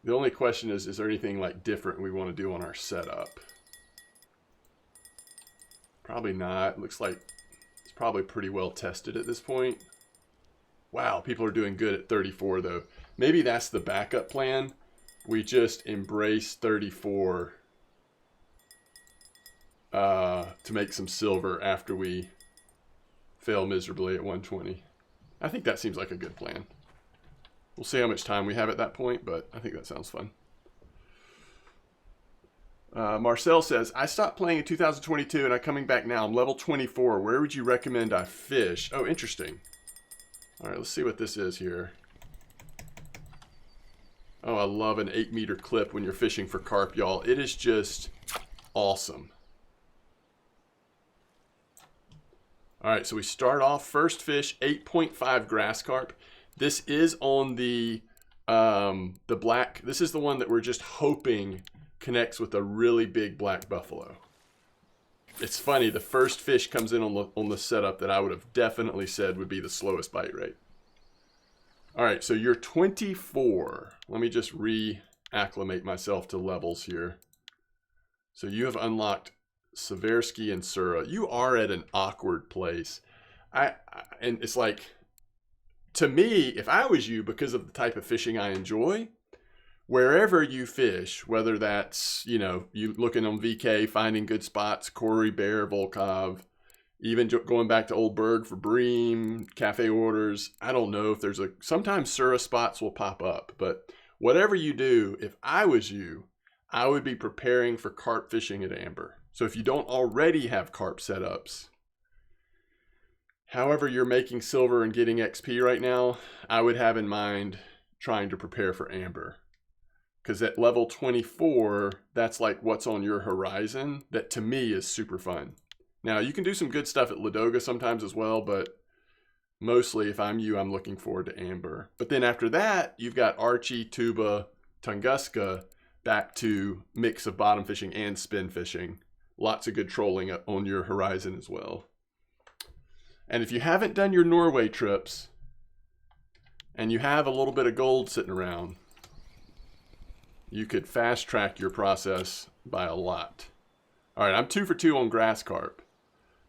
The only question is there anything like different we want to do on our setup? Probably not. Looks like it's probably pretty well tested at this point. Wow, people are doing good at 34 though. Maybe that's the backup plan. We just embrace 34 to make some silver after we fail miserably at 120. I think that seems like a good plan. We'll see how much time we have at that point, but I think that sounds fun. Marcel says, I stopped playing in 2022 and I'm coming back now. I'm level 24. Where would you recommend I fish? Oh, interesting. All right, let's see what this is here. Oh, I love an 8-meter clip when you're fishing for carp, y'all. It is just awesome. All right, so we start off first fish, 8.5 grass carp. This is on the black. This is the one that we're just hoping connects with a really big black buffalo. It's funny, the first fish comes in on the setup that I would have definitely said would be the slowest bite rate. All right, so you're 24. Let me just reacclimate myself to levels here. So you have unlocked Seversky and Sura. You are at an awkward place. And it's like, to me, if I was you, because of the type of fishing I enjoy, wherever you fish, whether that's, you know, you looking on VK, finding good spots, Corey, Bear, Volkov, even going back to Old Berg for bream, cafe orders. I don't know if there's sometimes Sura spots will pop up, but whatever you do, if I was you, I would be preparing for carp fishing at Amber. So if you don't already have carp setups, however you're making silver and getting XP right now, I would have in mind trying to prepare for Amber. Because at level 24, that's like what's on your horizon. That to me is super fun. Now, you can do some good stuff at Ladoga sometimes as well, but mostly if I'm you, I'm looking forward to Amber. But then after that, you've got Archie, Tuba, Tunguska, back to mix of bottom fishing and spin fishing. Lots of good trolling on your horizon as well. And if you haven't done your Norway trips, and you have a little bit of gold sitting around, you could fast track your process by a lot. All right, I'm 2 for 2 on grass carp.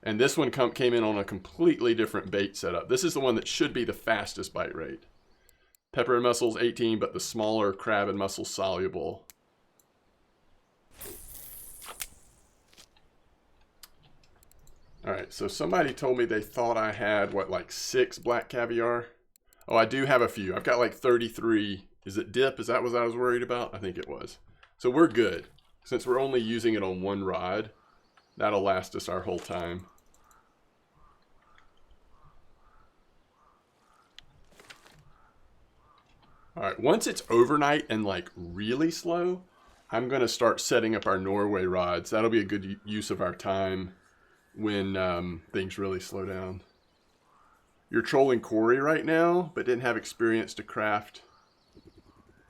And this one came in on a completely different bait setup. This is the one that should be the fastest bite rate. Pepper and mussels 18, but the smaller crab and mussel soluble. All right, so somebody told me they thought I had, what, like 6 black caviar? Oh, I do have a few. I've got like 33. Is it dip? Is that what I was worried about? I think it was. So we're good. Since we're only using it on one rod, that'll last us our whole time. All right, once it's overnight and like really slow, I'm gonna start setting up our Norway rods. That'll be a good use of our time when things really slow down. You're trolling Corey right now, but didn't have experience to craft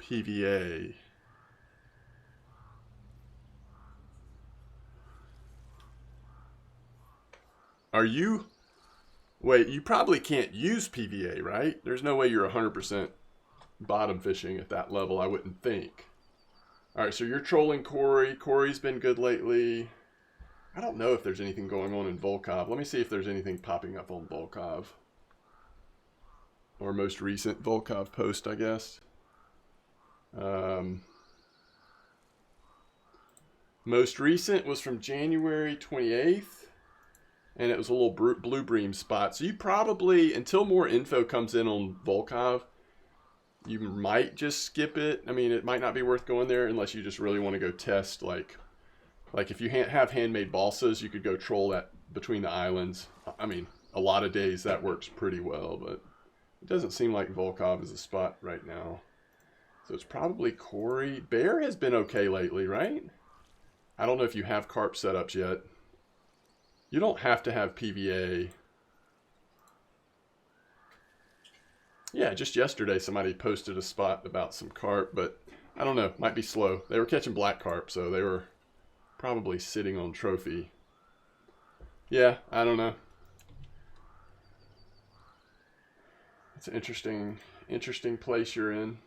PVA. Are you... Wait, you probably can't use PVA, right? There's no way you're 100% bottom fishing at that level, I wouldn't think. All right, so you're trolling Corey. Corey's been good lately. I don't know if there's anything going on in Volkov. Let me see if there's anything popping up on Volkov. Or most recent Volkov post, I guess. Most recent was from January 28th. And it was a little blue bream spot. So you probably, until more info comes in on Volkov, you might just skip it. I mean, it might not be worth going there unless you just really want to go test. Like if you have handmade balsas, you could go troll that between the islands. I mean, a lot of days that works pretty well, but it doesn't seem like Volkov is a spot right now. So it's probably Corey. Bear has been okay lately, right? I don't know if you have carp setups yet. You don't have to have PVA. Yeah, just yesterday somebody posted a spot about some carp, but I don't know, might be slow. They were catching black carp, so they were probably sitting on trophy. Yeah, I don't know. It's an interesting place you're in.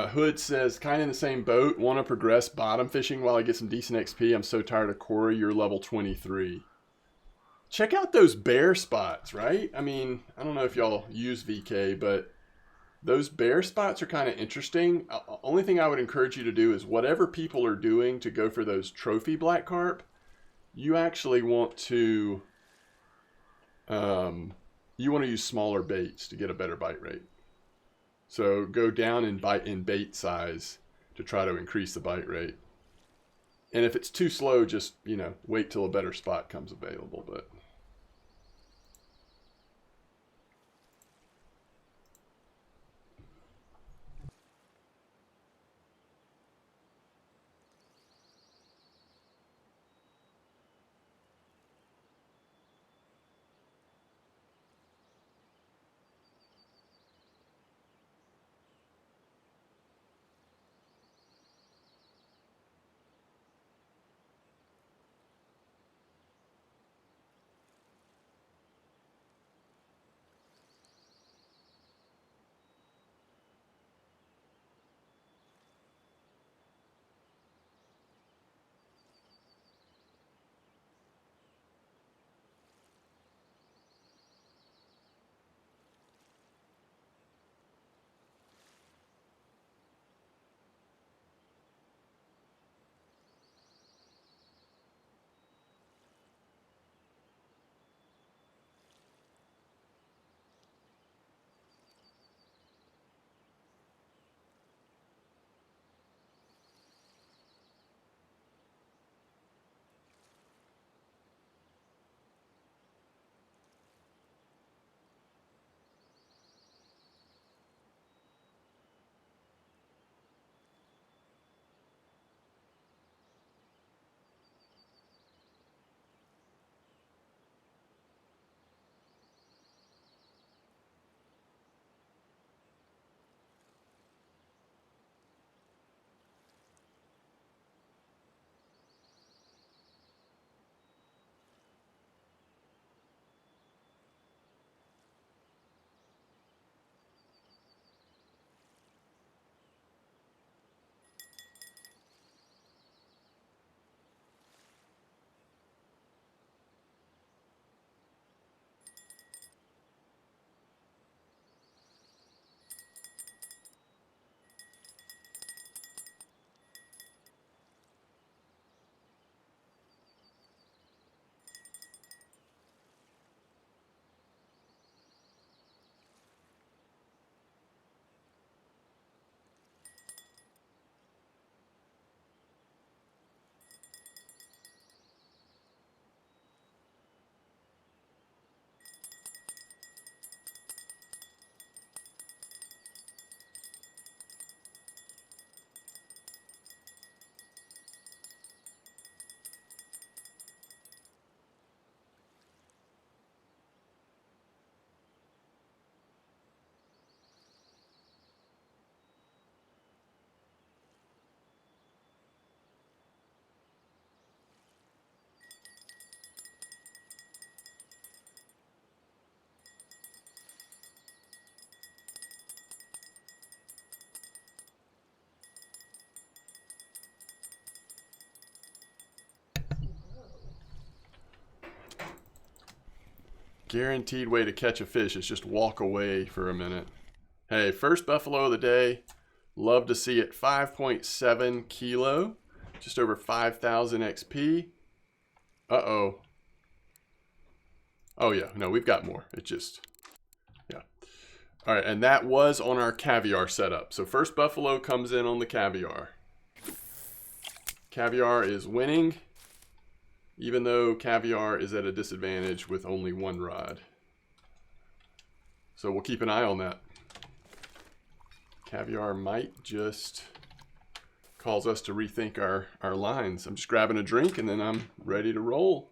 Hood says, kind of in the same boat. Want to progress bottom fishing while I get some decent XP. I'm so tired of Corey. You're level 23. Check out those bear spots, right? I mean, I don't know if y'all use VK, but those bear spots are kind of interesting. Only thing I would encourage you to do is whatever people are doing to go for those trophy black carp, you actually want to use smaller baits to get a better bite rate. So go down in bait size to try to increase the bite rate. And if it's too slow, just, wait till a better spot comes available. But guaranteed way to catch a fish is just walk away for a minute. Hey, first buffalo of the day. Love to see it. 5.7 kilo. Just over 5,000 XP. Uh-oh. Oh, yeah. No, we've got more. It just... Yeah. All right, and that was on our caviar setup. So first buffalo comes in on the caviar. Caviar is winning, even though caviar is at a disadvantage with only one rod. So we'll keep an eye on that. Caviar might just cause us to rethink our lines. I'm just grabbing a drink and then I'm ready to roll.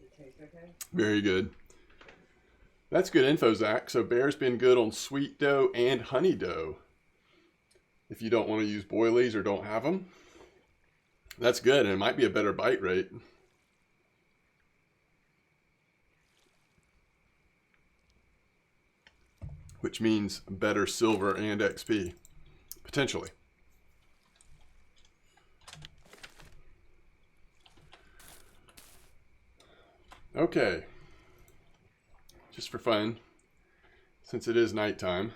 it taste okay? Very good. That's good info, Zach. So Bear's been good on sweet dough and honey dough. If you don't want to use boilies or don't have them, that's good, and it might be a better bite rate. Which means better silver and XP, potentially. Okay, just for fun, since it is nighttime,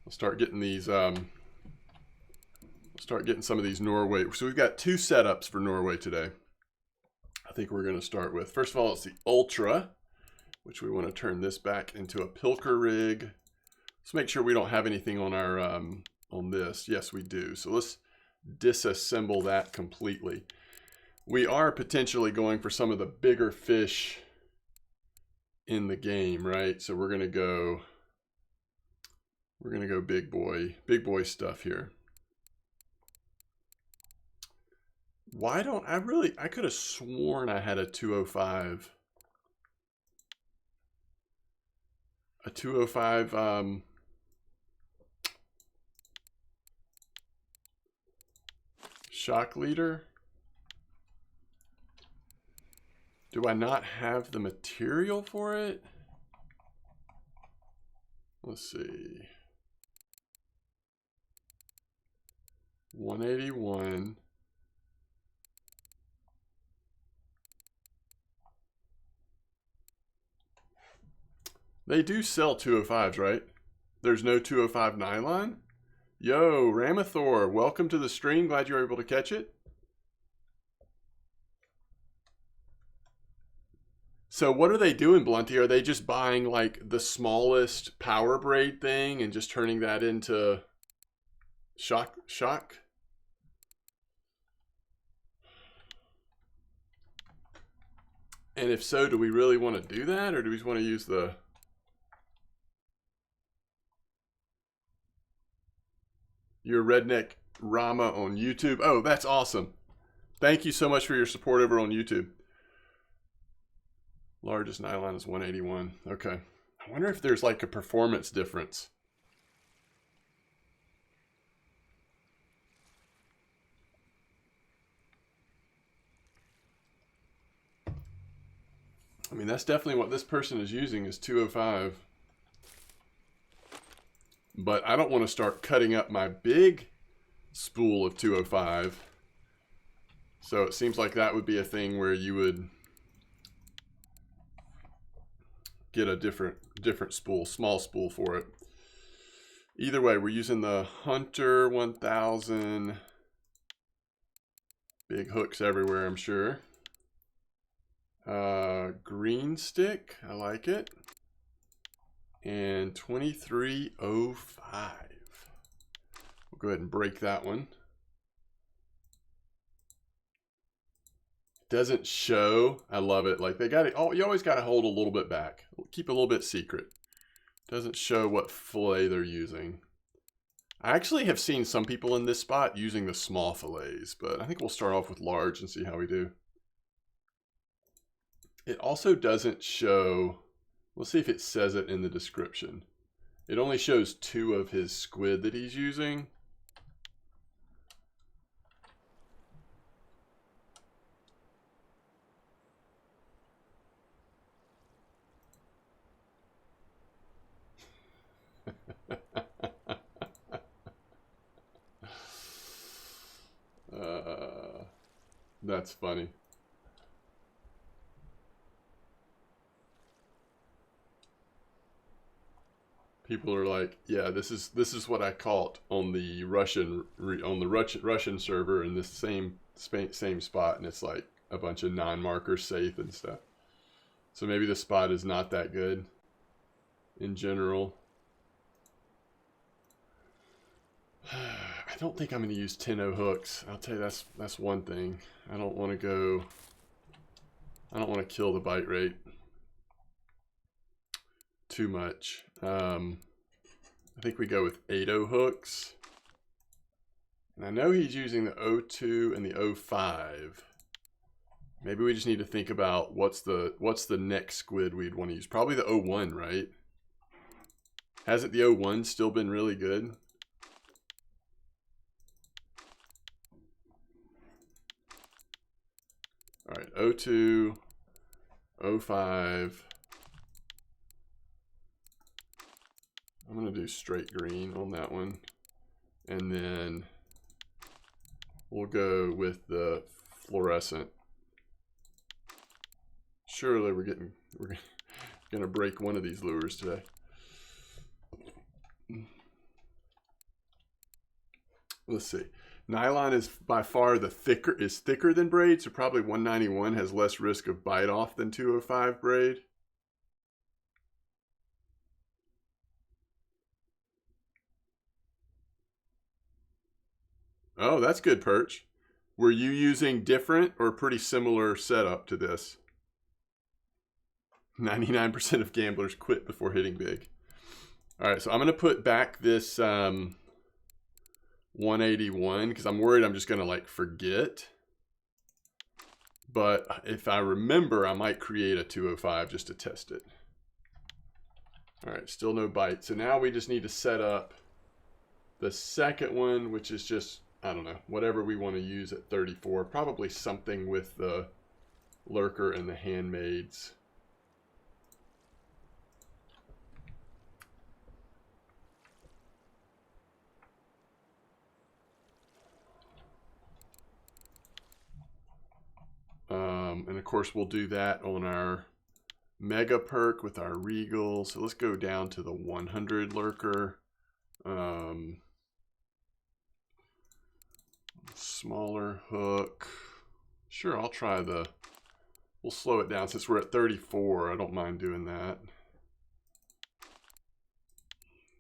we'll start getting these, we'll start getting some of these Norway. So we've got 2 setups for Norway today. I think we're going to start with, first of all, it's the Ultra, which we want to turn this back into a Pilker rig. Let's make sure we don't have anything on our, on this. Yes, we do. So let's disassemble that completely. We are potentially going for some of the bigger fish in the game, right? So we're gonna go big boy stuff here. Why don't I could have sworn I had a 205. A 205 shock leader. Do I not have the material for it? Let's see. 181. They do sell 205s, right? There's no 205 nylon? Yo, Ramathor, welcome to the stream. Glad you were able to catch it. So what are they doing, Blunty? Are they just buying like the smallest power braid thing and just turning that into shock? And if so, do we really want to do that, or do we just want to use the... Your redneck Rama on YouTube? Oh, that's awesome. Thank you so much for your support over on YouTube. Largest nylon is 181. Okay. I wonder if there's like a performance difference. I mean, that's definitely what this person is using is 205. But I don't want to start cutting up my big spool of 205. So it seems like that would be a thing where you would get a different spool, small spool for it. Either way, we're using the Hunter 1000. Big hooks everywhere, I'm sure. Green stick, I like it. And 2305. We'll go ahead and break that one. Doesn't show. I love it. Like they got it. Oh, you always got to hold a little bit back. Keep a little bit secret. Doesn't show what fillet they're using. I actually have seen some people in this spot using the small fillets, but I think we'll start off with large and see how we do. It also doesn't show. We'll see if it says it in the description. It only shows 2 of his squid that he's using. That's funny. People are like, yeah, this is what I caught on the Russian server in this same spot, and it's like a bunch of non-marker safe and stuff. So maybe the spot is not that good in general. I don't think I'm going to use 10-0 hooks. I'll tell you, that's one thing. I don't want to kill the bite rate too much. I think we go with 8-0 hooks. And I know he's using the 02 and the 05. Maybe we just need to think about what's the next squid we'd want to use. Probably the 01, right? Hasn't the 01 still been really good? All right, 02, 05. I'm going to do straight green on that one. And then we'll go with the fluorescent. Surely we're going to break one of these lures today. Let's see. Nylon is by far thicker than braid, so probably 191 has less risk of bite off than 205 braid. Oh, that's good, Perch. Were you using different or pretty similar setup to this? 99% of gamblers quit before hitting big. All right, so I'm going to put back this 181 because I'm worried I'm just going to like forget. But if I remember, I might create a 205 just to test it. All right, still no bite. So now we just need to set up the second one, which is just, I don't know, whatever we want to use at 34. Probably something with the lurker and the handmaids. And of course we'll do that on our mega perk with our regal. So let's go down to the 100 lurker. Smaller hook. Sure, I'll try we'll slow it down since we're at 34. I don't mind doing that.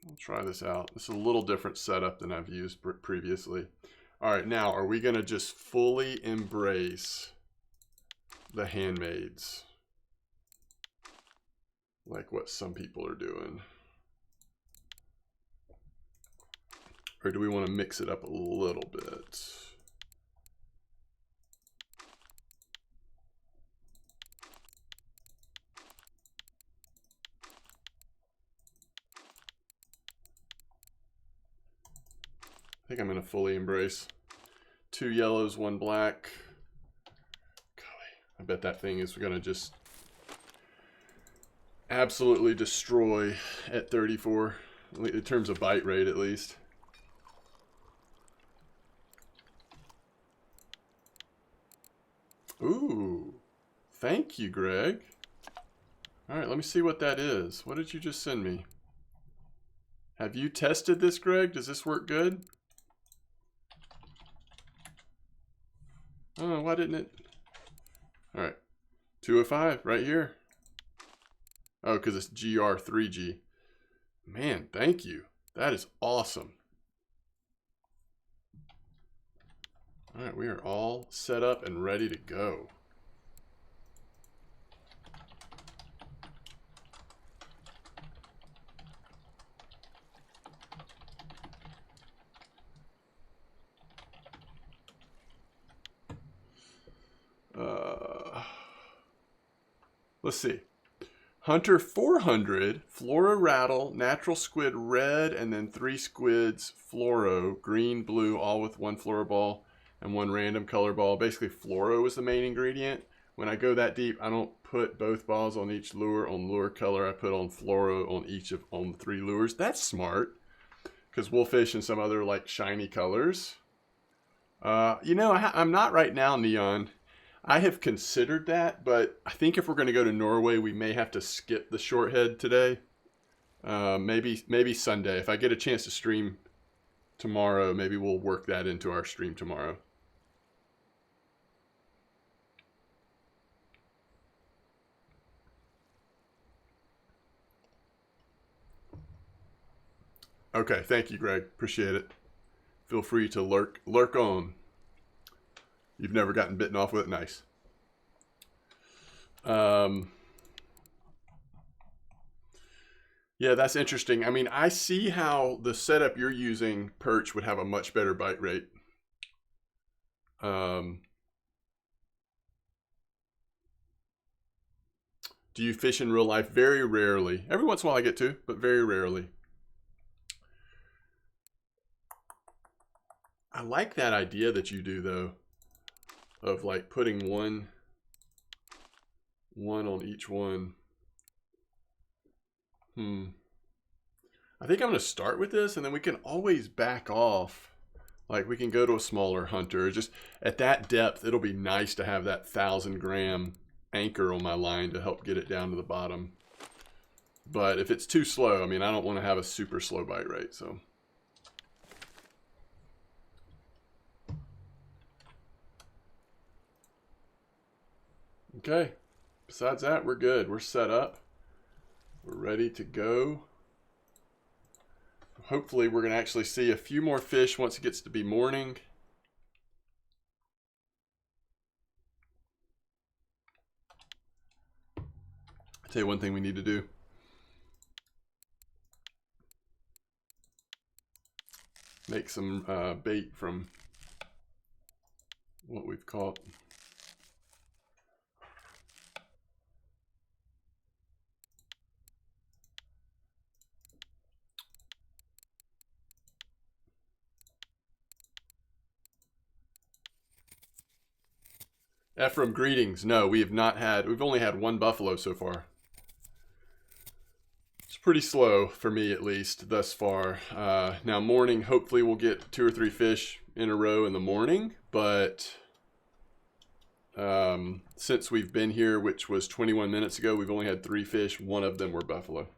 I'll try this out. This is a little different setup than I've used previously. All right, now are we gonna just fully embrace the handmaids like what some people are doing? Or do we want to mix it up a little bit? I think I'm going to fully embrace 2 yellows, 1 black. I bet that thing is going to just absolutely destroy at 34, in terms of bite rate at least. Ooh, thank you, Greg. All right, let me see what that is. What did you just send me? Have you tested this, Greg? Does this work good? Oh, why didn't it? All right, 205 right here. Oh, because it's GR3G. Man, thank you. That is awesome. All right, we are all set up and ready to go. Let's see. Hunter 400, Flora Rattle, Natural Squid Red, and then 3 squids Fluoro, green, blue, all with 1 Flora ball and 1 random color ball. Basically, Fluoro is the main ingredient. When I go that deep, I don't put both balls on each lure on lure color. I put on Fluoro on the 3 lures. That's smart, because we'll fish in some other like shiny colors. You know, I'm not right now, Neon. I have considered that, but I think if we're going to go to Norway, we may have to skip the short head today. Maybe Sunday. If I get a chance to stream tomorrow, maybe we'll work that into our stream tomorrow. Okay, thank you, Greg. Appreciate it. Feel free to lurk on. You've never gotten bitten off with it. Nice. Yeah, that's interesting. I mean, I see how the setup you're using, Perch, would have a much better bite rate. Do you fish in real life? Very rarely. Every once in a while I get to, but very rarely. I like that idea that you do though, of like putting one on each one. I think I'm going to start with this, and then we can always back off. Like we can go to a smaller hunter. Just at that depth, it'll be nice to have that 1,000-gram anchor on my line to help get it down to the bottom. But if it's too slow, I mean, I don't want to have a super slow bite rate, so. Okay, besides that, we're good. We're set up. We're ready to go. Hopefully we're going to actually see a few more fish once it gets to be morning. I'll tell you one thing we need to do. Make some bait from what we've caught. Ephraim, greetings. No, we have not had, we've only had one buffalo so far. It's pretty slow for me, at least, thus far. Now, morning, hopefully we'll get 2 or 3 fish in a row in the morning, but since we've been here, which was 21 minutes ago, we've only had 3 fish. 1 of them were buffalo.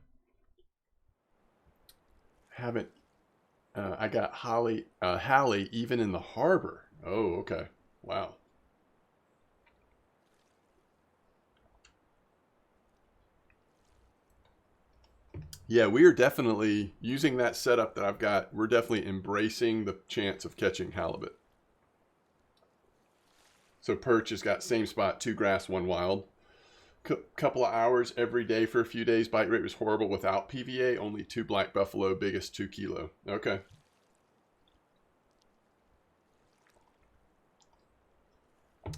I got Hallie even in the harbor. Oh, okay. Wow. Yeah, we are definitely using that setup that I've got. We're definitely embracing the chance of catching halibut. So perch has got same spot, 2 grass, 1 wild. Couple of hours every day for a few days. Bite rate was horrible without PVA. Only 2 black buffalo, biggest 2 kilo. Okay.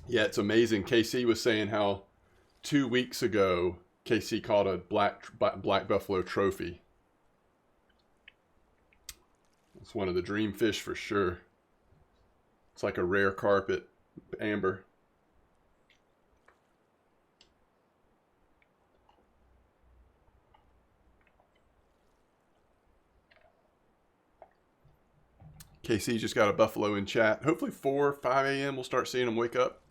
Yeah, it's amazing. KC was saying how 2 weeks ago KC caught a black buffalo trophy. It's one of the dream fish for sure. It's like a rare carpet amber. KC just got a buffalo in chat. Hopefully 4 or 5 a.m. we'll start seeing them wake up.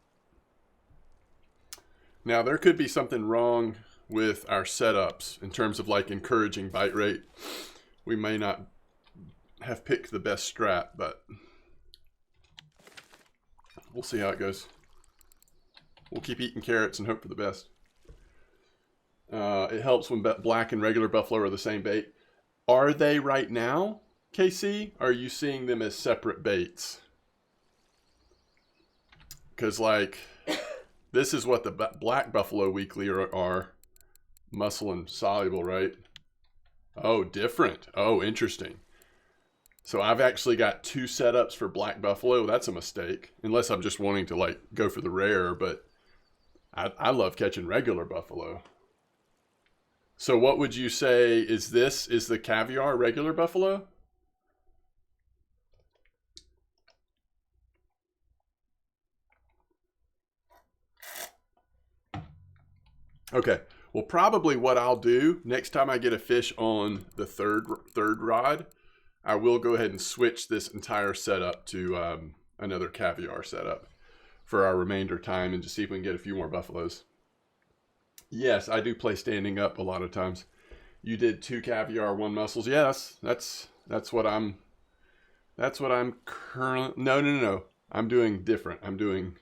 Now there could be something wrong with our setups in terms of like encouraging bite rate. We may not have picked the best strat, but we'll see how it goes. We'll keep eating carrots and hope for the best. It helps when black and regular buffalo are the same bait. Are they right now, KC? Are you seeing them as separate baits? Because like this is what the black buffalo weekly are. Muscle and soluble, right? Oh, different. Oh, interesting. So I've actually got 2 setups for black buffalo. That's a mistake. Unless I'm just wanting to like go for the rare, but I love catching regular buffalo. So what would you say is the caviar regular buffalo? Okay. Well, probably what I'll do next time I get a fish on the third rod, I will go ahead and switch this entire setup to another caviar setup for our remainder time and just see if we can get a few more buffaloes. Yes, I do play standing up a lot of times. You did 2 caviar, 1 mussels. Yes, that's what I'm currently. No. I'm doing different. I'm doing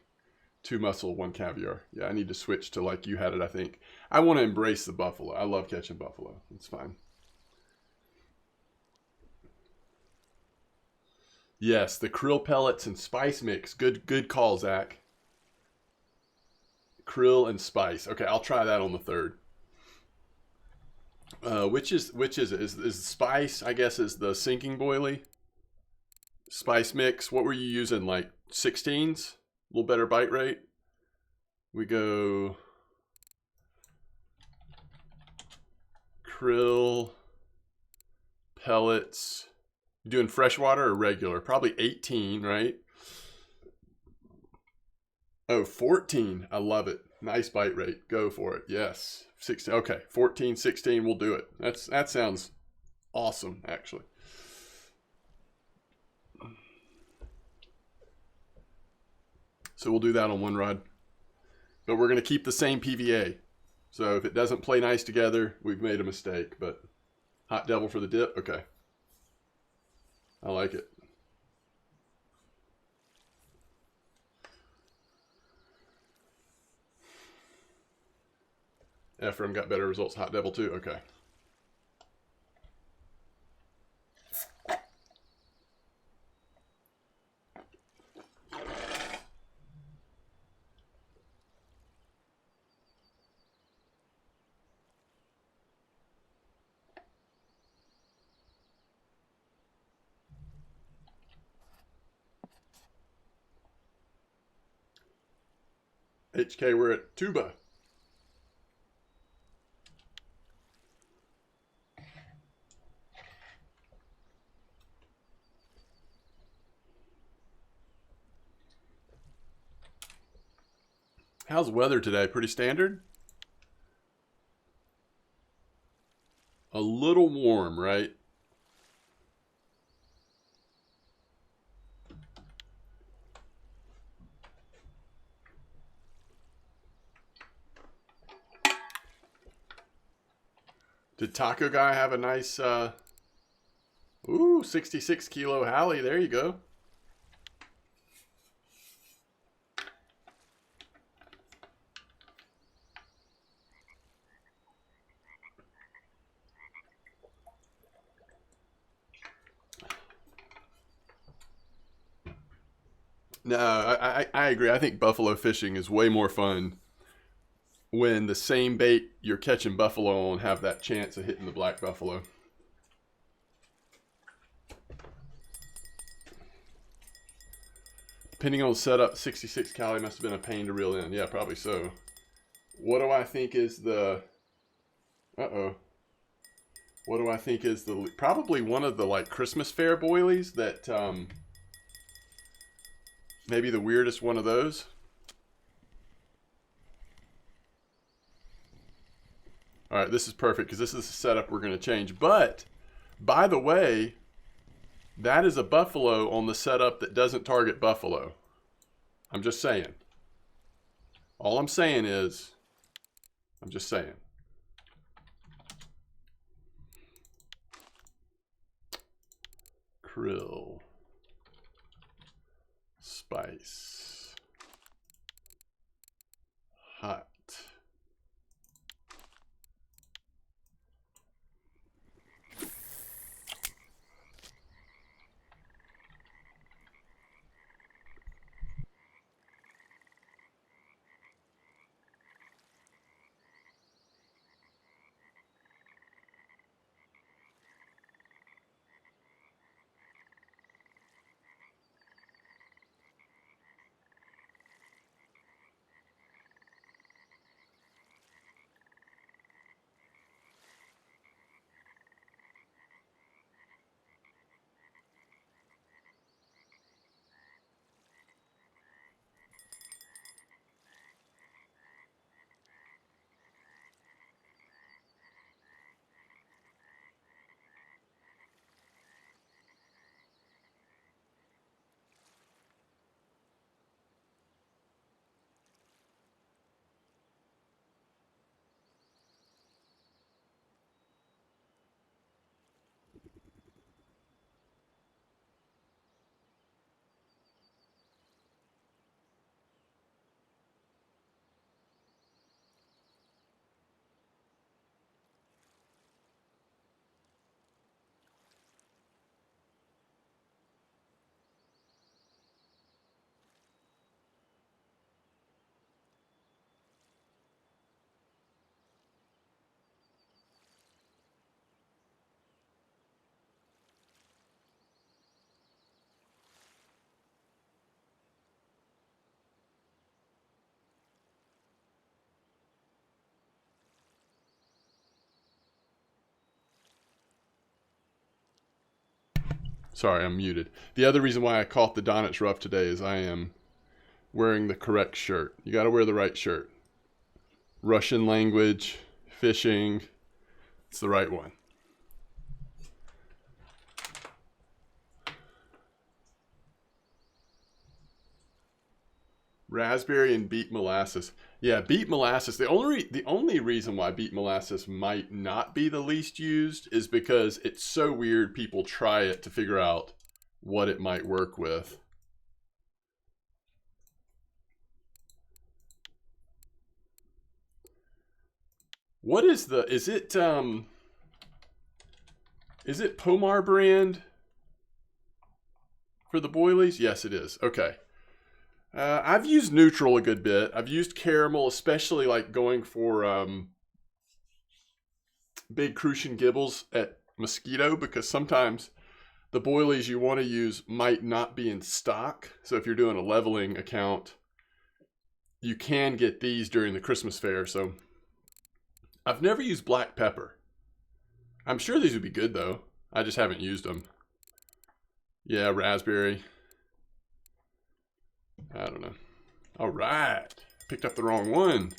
2 mussel, 1 caviar. Yeah, I need to switch to like you had it, I think. I want to embrace the buffalo. I love catching buffalo. It's fine. Yes, the krill pellets and spice mix. Good call, Zach. Krill and spice. Okay, I'll try that on the 3rd. Which is it? Is spice, I guess, is the sinking boilie? Spice mix. What were you using? Like 16s? A little better bite rate. We go krill, pellets. You doing freshwater or regular? Probably 18, right? Oh, 14. I love it. Nice bite rate. Go for it. Yes. 16. Okay. 14, 16. We'll do it. That sounds awesome, actually. So we'll do that on one rod. But we're going to keep the same PVA. So if it doesn't play nice together, we've made a mistake. But Hot Devil for the dip? Okay. I like it. Ephraim got better results. Hot Devil too? Okay. HK, we're at Tuba. How's the weather today? Pretty standard? A little warm, right? Did Taco Guy have a nice, 66 kilo Halley? There you go. No, I agree. I think buffalo fishing is way more fun when the same bait you're catching buffalo on have that chance of hitting the black buffalo. Depending on the setup, 66 cali must have been a pain to reel in. Yeah, probably so. What do I think is the... Uh-oh. What do I think is the... Probably one of the, like, Christmas fair boilies that... Maybe the weirdest one of those. All right, this is perfect because this is the setup we're going to change. But, by the way, that is a buffalo on the setup that doesn't target buffalo. I'm just saying. All I'm saying is, I'm just saying. Krill. Spice. Hot. Sorry, I'm muted. The other reason why I caught the Donitz rough today is I am wearing the correct shirt. You got to wear the right shirt. Russian language, fishing, it's the right one. Raspberry and beet molasses. Yeah, beet molasses. The only reason why beet molasses might not be the least used is because it's so weird people try it to figure out what it might work with. What is it Pomar brand for the boilies? Yes, it is. Okay. I've used neutral a good bit. I've used caramel, especially like going for big crucian gibbles at Mosquito, because sometimes the boilies you want to use might not be in stock. So if you're doing a leveling account, you can get these during the Christmas fair. So I've never used black pepper. I'm sure these would be good though. I just haven't used them. Yeah, raspberry. I don't know. All right. Picked up the wrong one.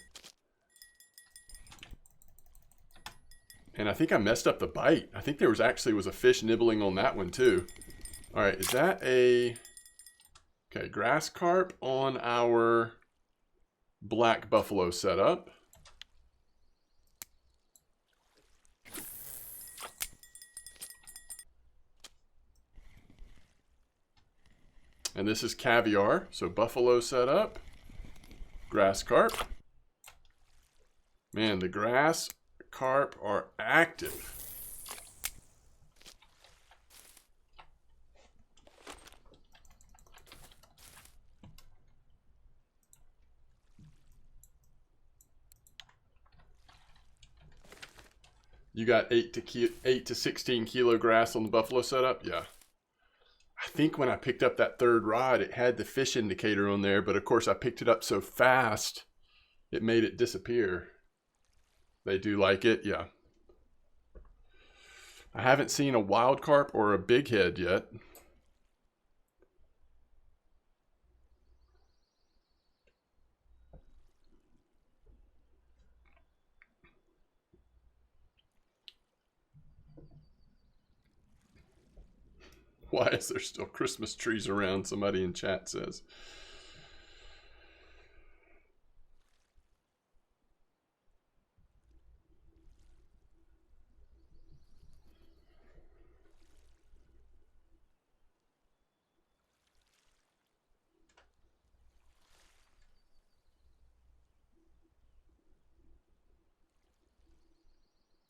And I think I messed up the bite. I think there was a fish nibbling on that one too. All right, is that a... Okay, grass carp on our black buffalo setup. And this is caviar, so buffalo setup, grass carp. Man, the grass carp are active. You got 8 to 16 kilo grass on the buffalo setup? Yeah. I think when I picked up that third rod, it had the fish indicator on there, but of course I picked it up so fast, it made it disappear. They do like it, yeah. I haven't seen a wild carp or a big head yet. Why is there still Christmas trees around? Somebody in chat says.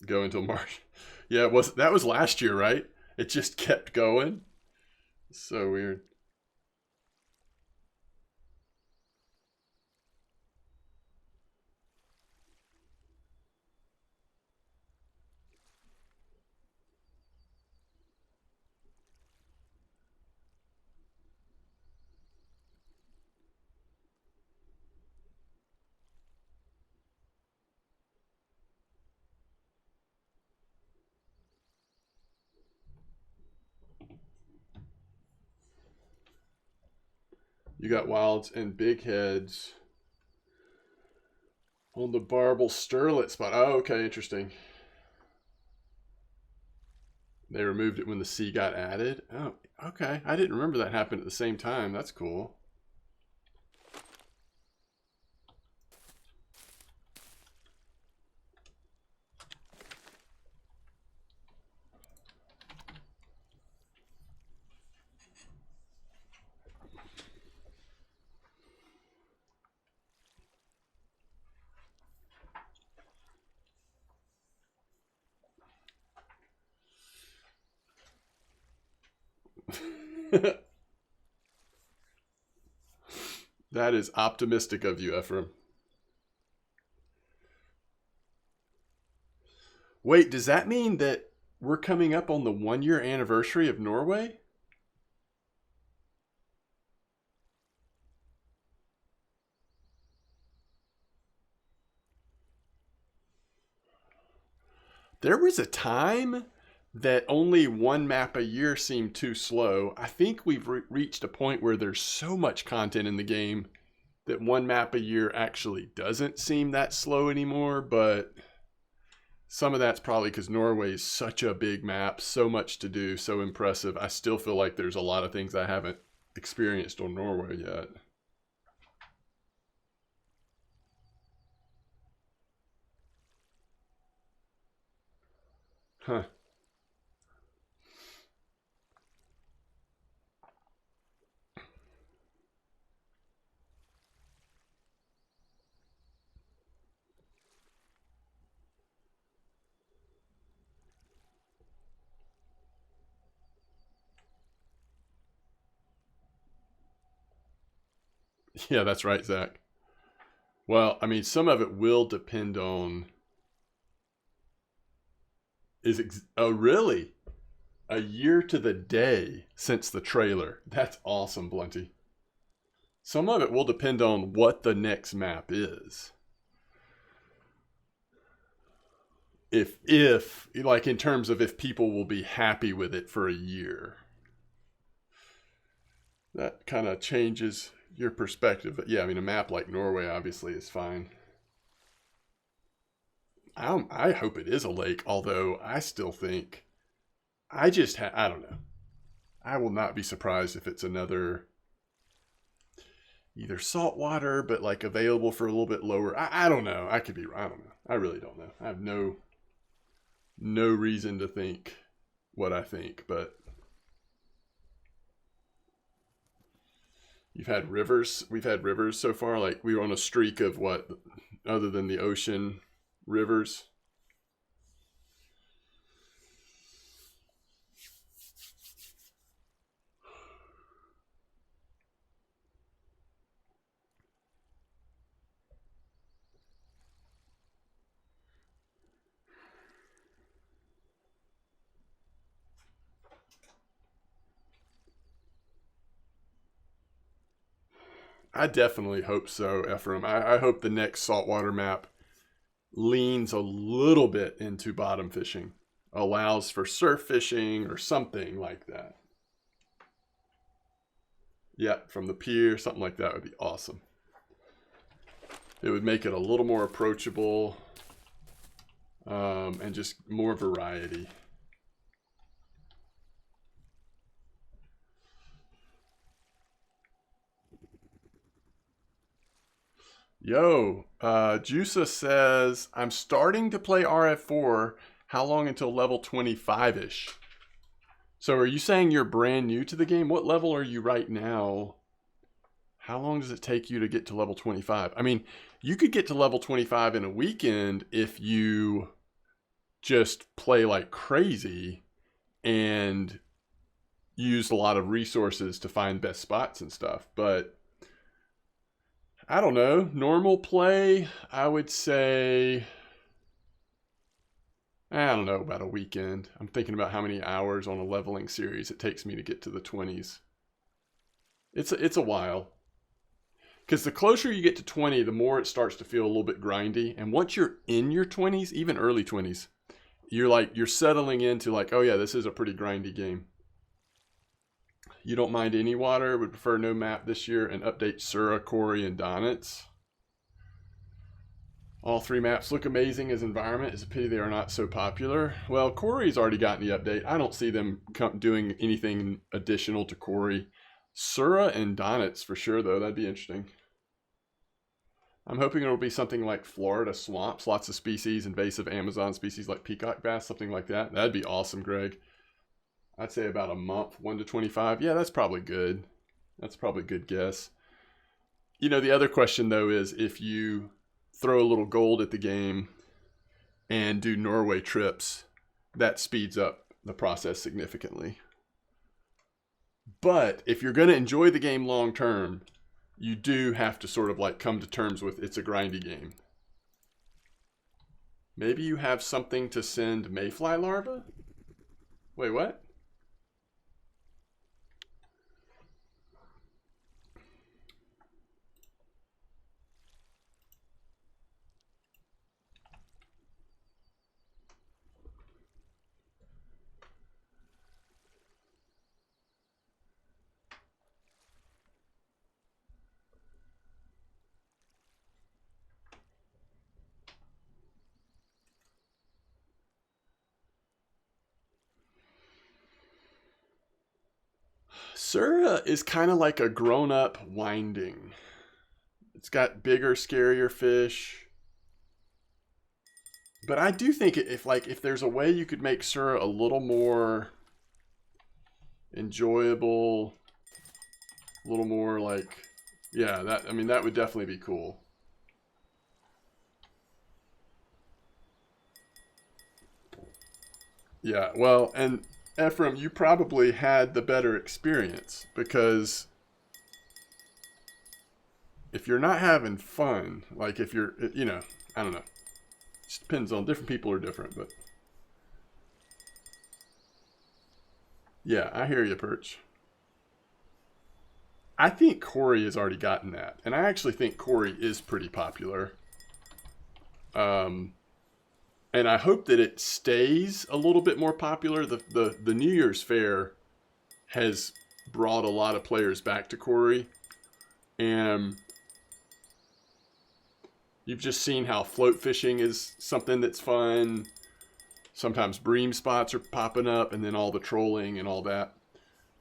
Go until March. Yeah, that was last year, right? It just kept going. So weird. You got wilds and big heads on the barbel sterlet spot. Oh, okay, interesting. They removed it when the C got added. Oh, okay. I didn't remember that happened at the same time. That's cool. That is optimistic of you, Ephraim. Wait, does that mean that we're coming up on the 1-year anniversary of Norway? There was a time that only one map a year seemed too slow. I think we've reached a point where there's so much content in the game that one map a year actually doesn't seem that slow anymore, but some of that's probably because Norway is such a big map, so much to do, so impressive. I still feel like there's a lot of things I haven't experienced on Norway yet. Huh. Yeah, that's right, Zach. Well, I mean, some of it will depend on. Oh, really? A year to the day since the trailer. That's awesome, Blunty. Some of it will depend on what the next map is. If like in terms of if people will be happy with it for a year. That kind of changes your perspective. But yeah, I mean, a map like Norway obviously is fine. I hope it is a lake, although I still think I don't know. I will not be surprised if it's another either saltwater, but like available for a little bit lower. I don't know. I could be. I don't know. I really don't know. I have no reason to think what I think, but we've had rivers so far. Like we were on a streak of what, other than the ocean, rivers. I definitely hope so, Ephraim. I hope the next saltwater map leans a little bit into bottom fishing, allows for surf fishing or something like that. Yeah, from the pier, something like that would be awesome. It would make it a little more approachable, and just more variety. Yo, Jusa says, I'm starting to play RF4. How long until level 25-ish? So are you saying you're brand new to the game? What level are you right now? How long does it take you to get to level 25? I mean, you could get to level 25 in a weekend if you just play like crazy and use a lot of resources to find best spots and stuff. But I don't know. Normal play, I would say, I don't know, about a weekend. I'm thinking about how many hours on a leveling series it takes me to get to the 20s. It's a while. Because the closer you get to 20, the more it starts to feel a little bit grindy. And once you're in your 20s, even early 20s, you're settling into like, oh yeah, this is a pretty grindy game. You don't mind any water, would prefer no map this year, and update Sura, Corey, and Donitz. All three maps look amazing as environment. It's a pity they are not so popular. Well, Corey's already gotten the update. I don't see them doing anything additional to Corey. Sura and Donitz for sure, though. That'd be interesting. I'm hoping it'll be something like Florida swamps, lots of species, invasive Amazon species like peacock bass, something like that. That'd be awesome, Greg. I'd say about a month, 1 to 25. Yeah, that's probably good. That's probably a good guess. You know, the other question, though, is if you throw a little gold at the game and do Norway trips, that speeds up the process significantly. But if you're going to enjoy the game long term, you do have to sort of like come to terms with it's a grindy game. Maybe you have something to send mayfly larvae? Wait, what? Sura is kind of like a grown-up winding. It's got bigger, scarier fish. But I do think if there's a way you could make Sura a little more enjoyable, a little more like, yeah, that would definitely be cool. Yeah, well, and Ephraim, you probably had the better experience because if you're not having fun, like if you're, I don't know. It just depends on, different people are different, but yeah, I hear you, Perch. I think Corey has already gotten that, and I actually think Corey is pretty popular. Um, and I hope that it stays a little bit more popular. The New Year's Fair has brought a lot of players back to Corey, and you've just seen how float fishing is something that's fun. Sometimes bream spots are popping up, and then all the trolling and all that.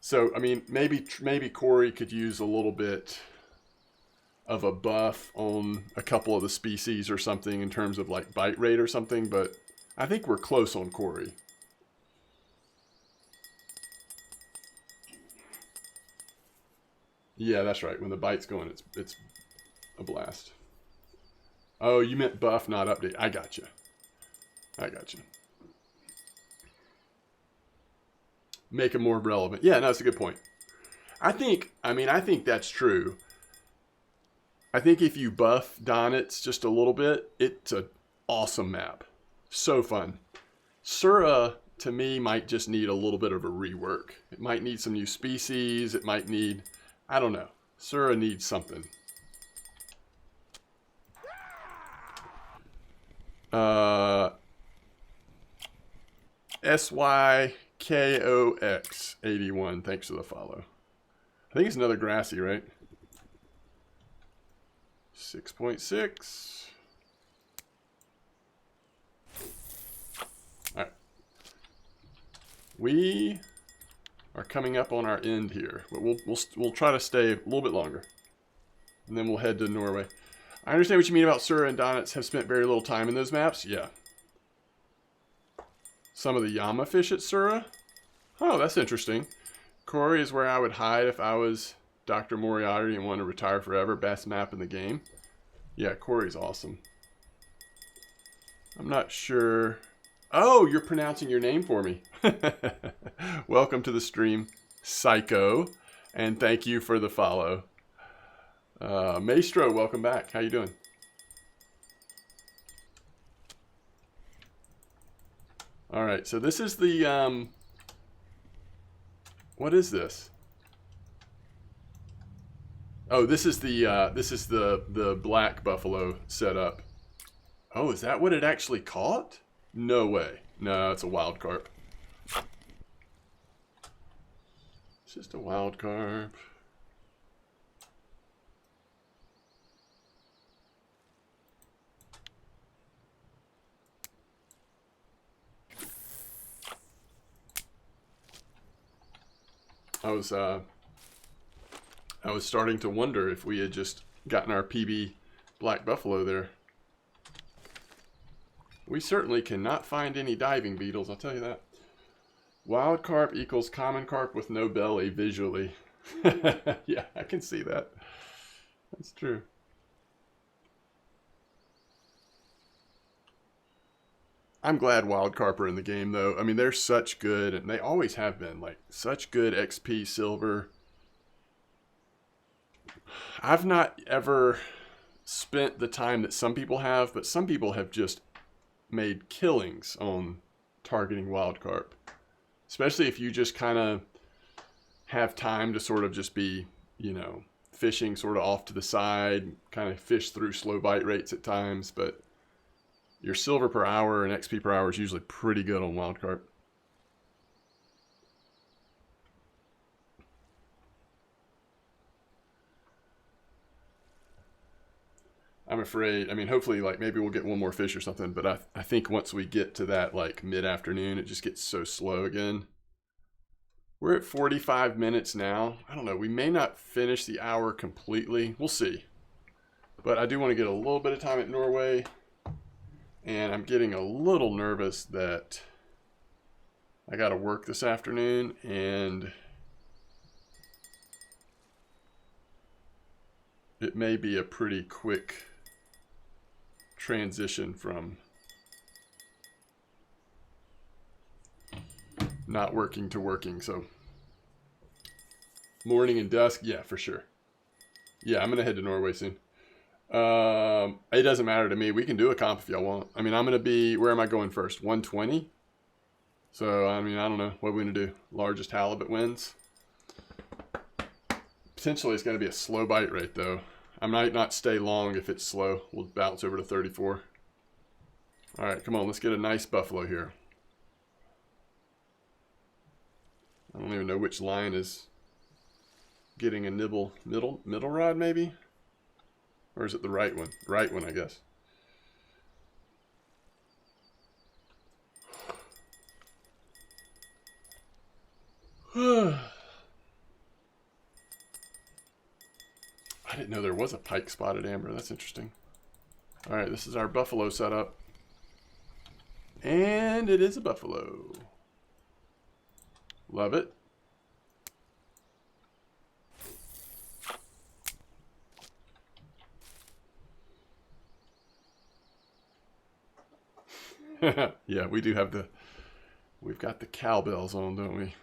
So, I mean, maybe Corey could use a little bit of a buff on a couple of the species or something in terms of like bite rate or something, but I think we're close on Corey. Yeah, that's right. When the bite's going, it's a blast. Oh, you meant buff, not update. I got you. Make them more relevant. Yeah, no, that's a good point. I think that's true. I think if you buff Donitz just a little bit, it's an awesome map. So fun. Sura, to me, might just need a little bit of a rework. It might need some new species. It might need, I don't know. Sura needs something. SYKOX81. Thanks for the follow. I think it's another grassy, right? 6.6. All right. We are coming up on our end here, but we'll try to stay a little bit longer, and then we'll head to Norway. I understand what you mean about Sura and Donitz have spent very little time in those maps. Yeah. Some of the Yama fish at Sura? Oh, that's interesting. Corey is where I would hide if I was Dr. Moriarty and want to retire forever. Best map in the game. Yeah, Corey's awesome. I'm not sure. Oh, you're pronouncing your name for me. Welcome to the stream, Psycho. And thank you for the follow. Maestro, welcome back. How you doing? All right, so this is the, what is this? Oh, this is the black buffalo setup. Oh, is that what it actually caught? No way. No, it's a wild carp. It's just a wild carp. I was starting to wonder if we had just gotten our PB black buffalo there. We certainly cannot find any diving beetles, I'll tell you that. Wild carp equals common carp with no belly visually. Yeah, I can see that. That's true. I'm glad wild carp are in the game, though. I mean, they're such good, and they always have been, like, such good XP silver. I've not ever spent the time that some people have, but some people have just made killings on targeting wild carp. Especially if you just kind of have time to sort of just be, fishing sort of off to the side, kind of fish through slow bite rates at times, but your silver per hour and XP per hour is usually pretty good on wild carp. I'm afraid, hopefully, like, maybe we'll get one more fish or something, but I think once we get to that, like, mid-afternoon, it just gets so slow again. We're at 45 minutes now. I don't know. We may not finish the hour completely. We'll see. But I do want to get a little bit of time at Norway. And I'm getting a little nervous that I got to work this afternoon. And it may be a pretty quick transition from not working to working. So morning and dusk, yeah, for sure. Yeah, I'm gonna head to Norway soon. It doesn't matter to me. We can do a comp if y'all want. I mean, I'm gonna be, where am I going first? 120. So I mean, I don't know what we're gonna do. Largest halibut wins. Potentially it's gonna be a slow bite rate though. I might not stay long if it's slow. We'll bounce over to 34. All right, come on, let's get a nice buffalo here. I don't even know which line is getting a nibble. Middle rod maybe? Or is it the right one? Right one, I guess. I didn't know there was a pike spotted amber. That's interesting. All right, this is our buffalo setup. And it is a buffalo. Love it. Yeah, we do have we've got the cowbells on, don't we?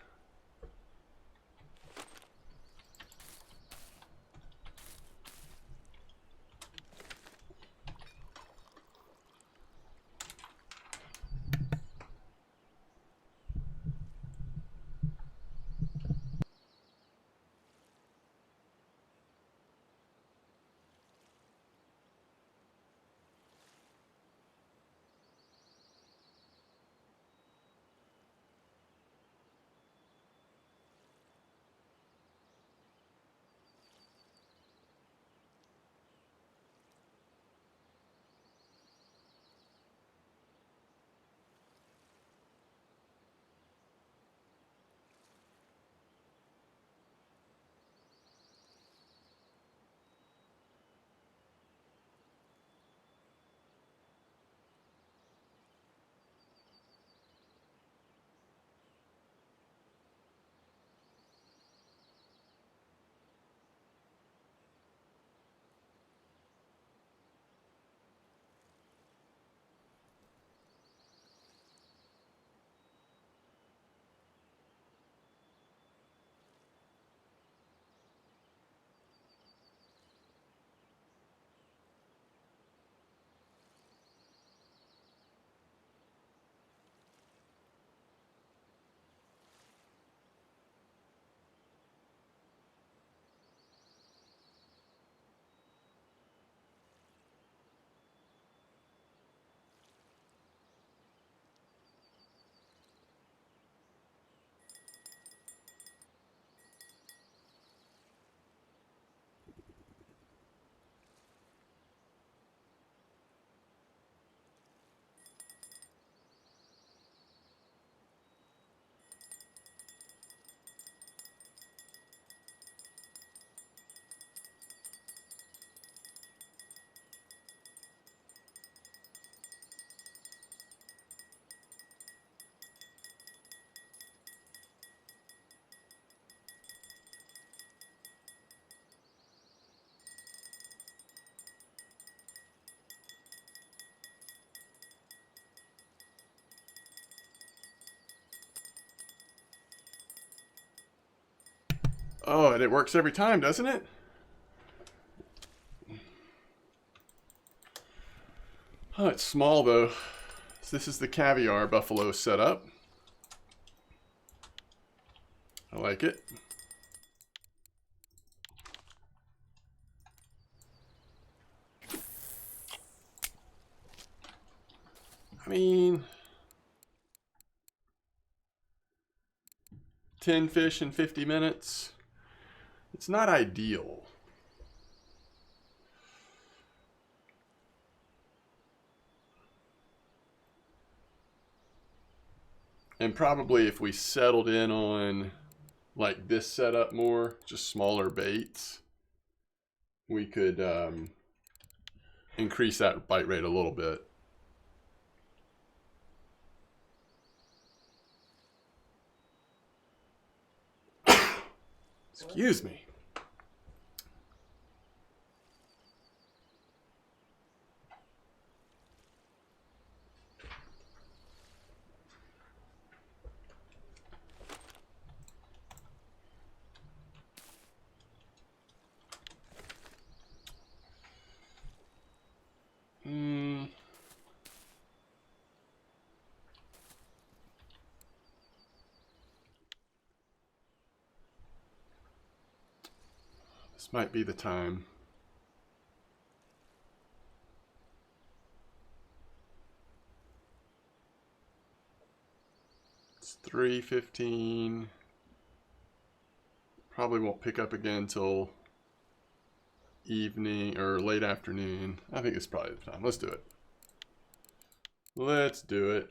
Oh, and it works every time, doesn't it? Oh, it's small though. So this is the caviar buffalo setup. I like it. I mean, 10 fish in 50 minutes. It's not ideal. And probably if we settled in on like this setup more, just smaller baits, we could increase that bite rate a little bit. Excuse me. This might be the time. It's 3:15. Probably won't pick up again until evening or late afternoon. I think it's probably the time. Let's do it. Let's do it.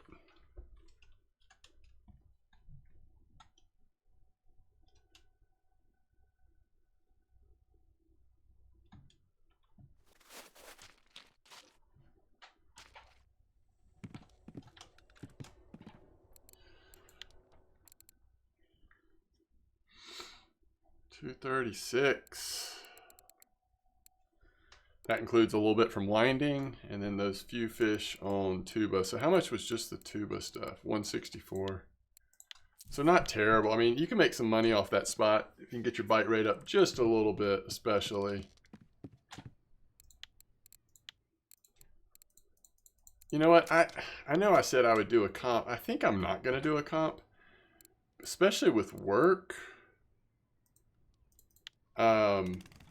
$236. That includes a little bit from winding and then those few fish on tuba. So how much was just the tuba stuff? 164. So not terrible. I mean, you can make some money off that spot if you can get your bite rate up just a little bit, especially. You know what? I know I said I would do a comp. I think I'm not going to do a comp, especially with work.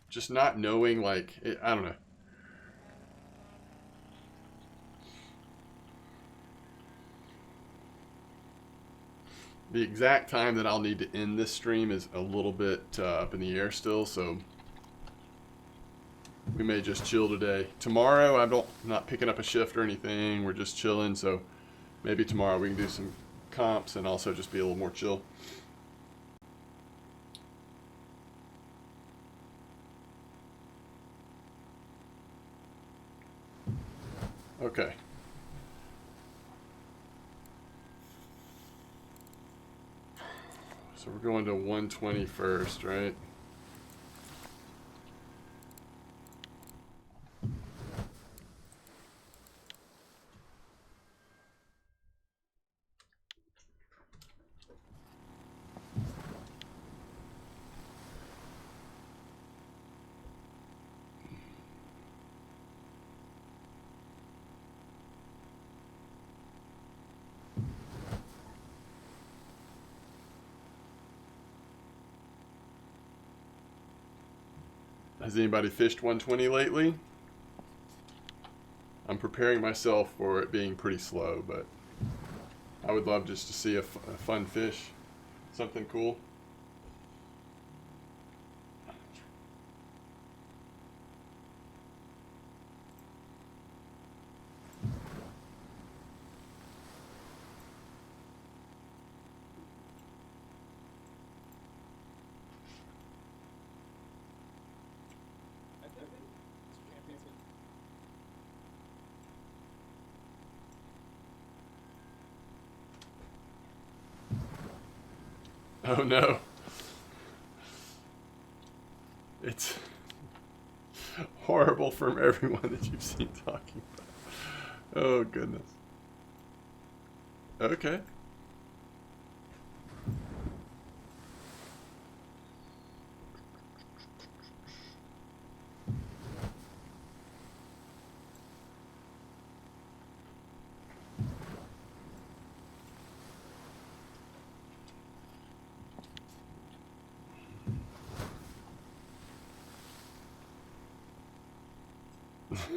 Just not knowing, like, I don't know. The exact time that I'll need to end this stream is a little bit up in the air still, so we may just chill today. Tomorrow, I'm not picking up a shift or anything. We're just chilling, so maybe tomorrow we can do some comps and also just be a little more chill. Okay. So we're going to 120 first, right? Has anybody fished 120 lately? I'm preparing myself for it being pretty slow, but I would love just to see a fun fish, something cool. Oh no. It's horrible from everyone that you've seen talking about. Oh goodness. Okay.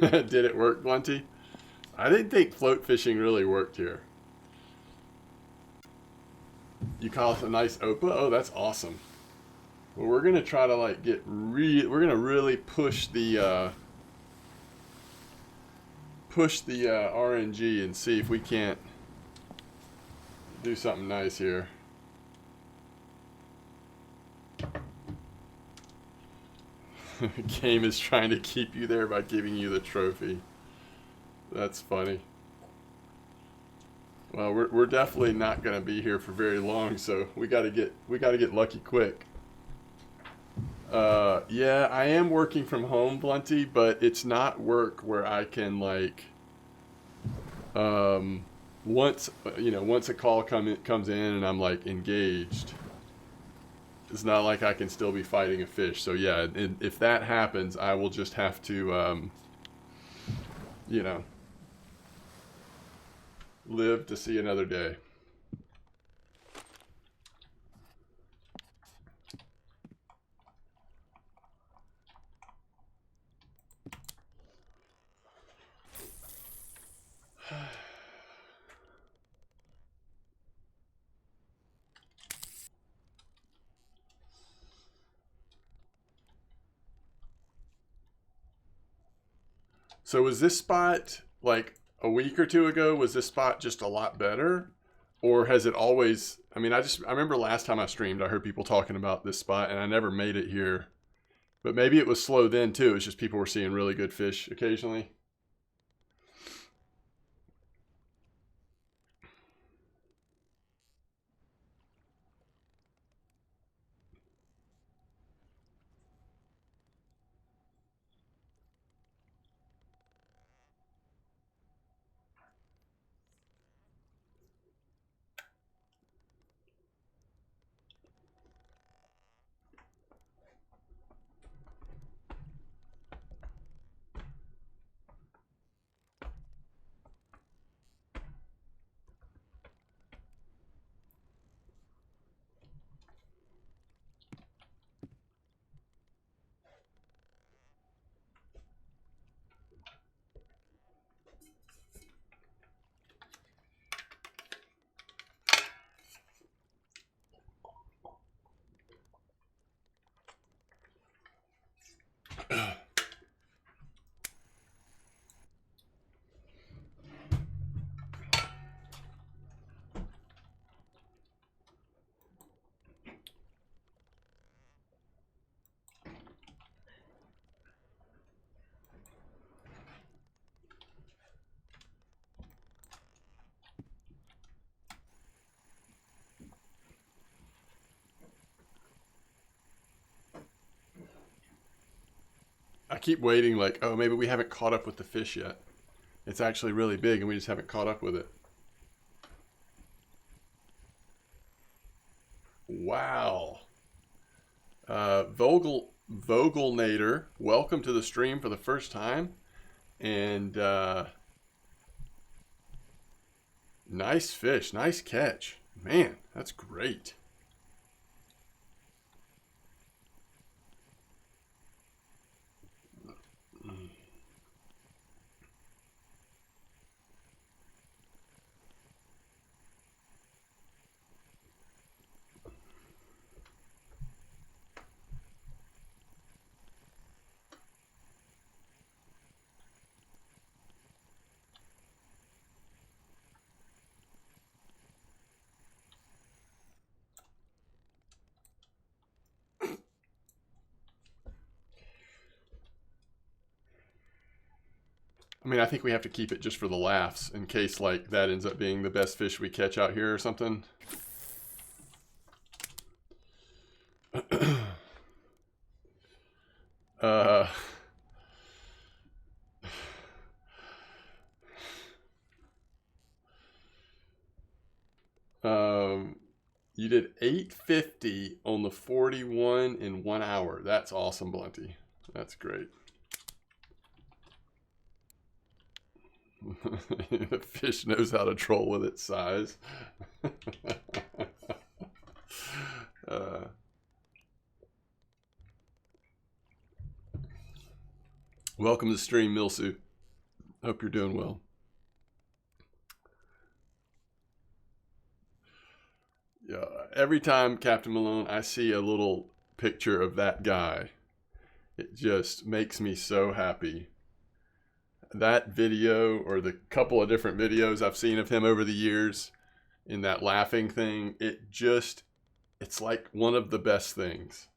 Did it work, Blunty? I didn't think float fishing really worked here. You caught a nice Opa? Oh, that's awesome. Well, we're gonna try to like we're gonna really push the RNG and see if we can't do something nice here. Game is trying to keep you there by giving you the trophy. That's funny. Well, we're definitely not going to be here for very long, so we got to get lucky quick. Yeah, I am working from home, Blunty, but it's not work where I can like um once a call comes in and I'm like engaged. It's not like I can still be fighting a fish. So yeah, if that happens, I will just have to you know, live to see another day. So was this spot like a week or two ago? Was this spot just a lot better, or has it always? I mean, I remember last time I streamed, I heard people talking about this spot, and I never made it here. But maybe it was slow then too. It's just people were seeing really good fish occasionally. I keep waiting, like, oh, maybe we haven't caught up with the fish yet. It's actually really big, and we just haven't caught up with it. Wow. Vogelnator, welcome to the stream for the first time. And nice fish, nice catch. Man, that's great. I mean, I think we have to keep it just for the laughs in case, like, that ends up being the best fish we catch out here or something. uh, um, you did 850 on the 41 in 1 hour. That's awesome, Blunty. That's great. The fish knows how to troll with its size. uh, welcome to the stream, Milsu. Hope you're doing well. Yeah, every time, Captain Malone, I see a little picture of that guy, it just makes me so happy. That video, or the couple of different videos I've seen of him over the years in that laughing thing, it's like one of the best things.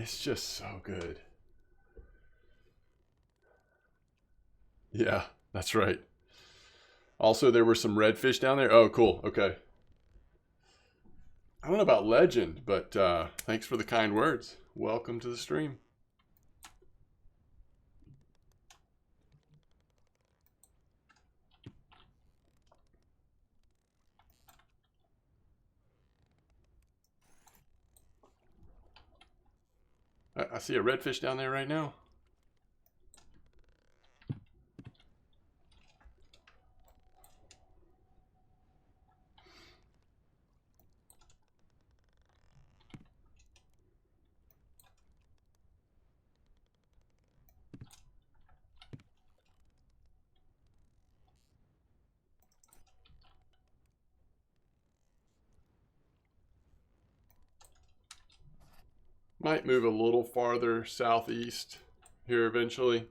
It's just so good. Yeah, that's right. Also, there were some redfish down there. Oh, cool. Okay. I don't know about legend, but thanks for the kind words. Welcome to the stream. I see a redfish down there right now. Might move a little farther southeast here eventually.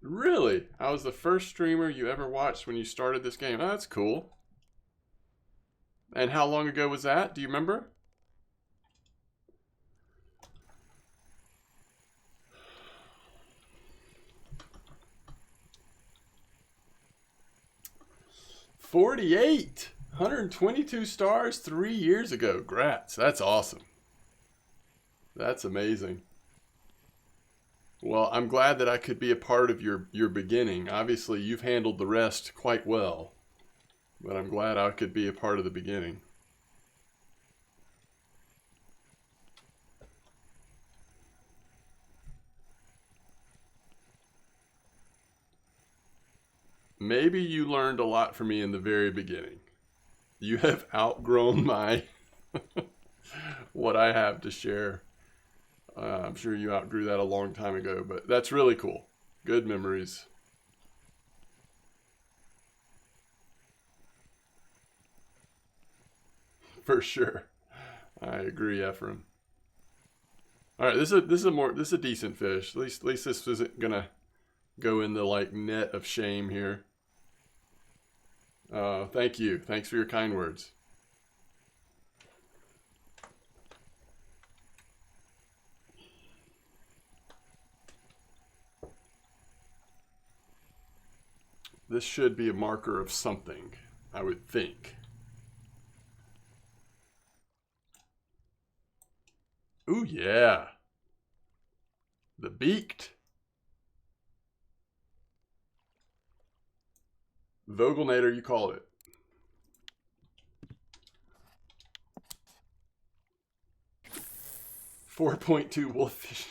Really? I was the first streamer you ever watched when you started this game. Oh, that's cool. And how long ago was that? Do you remember? $48. 122 stars 3 years ago. Grats. That's awesome. That's amazing. Well, I'm glad that I could be a part of your beginning. Obviously, you've handled the rest quite well. But I'm glad I could be a part of the beginning. Maybe you learned a lot from me in the very beginning. You have outgrown my what I have to share. I'm sure you outgrew that a long time ago, but that's really cool. Good memories. For sure. I agree, Ephraim. All right, this is a decent fish. At least this isn't gonna go in the like net of shame here. Thank you. Thanks for your kind words. This should be a marker of something, I would think. Ooh, yeah. The beaked. Vogelnator, you called it. .2 wolffish.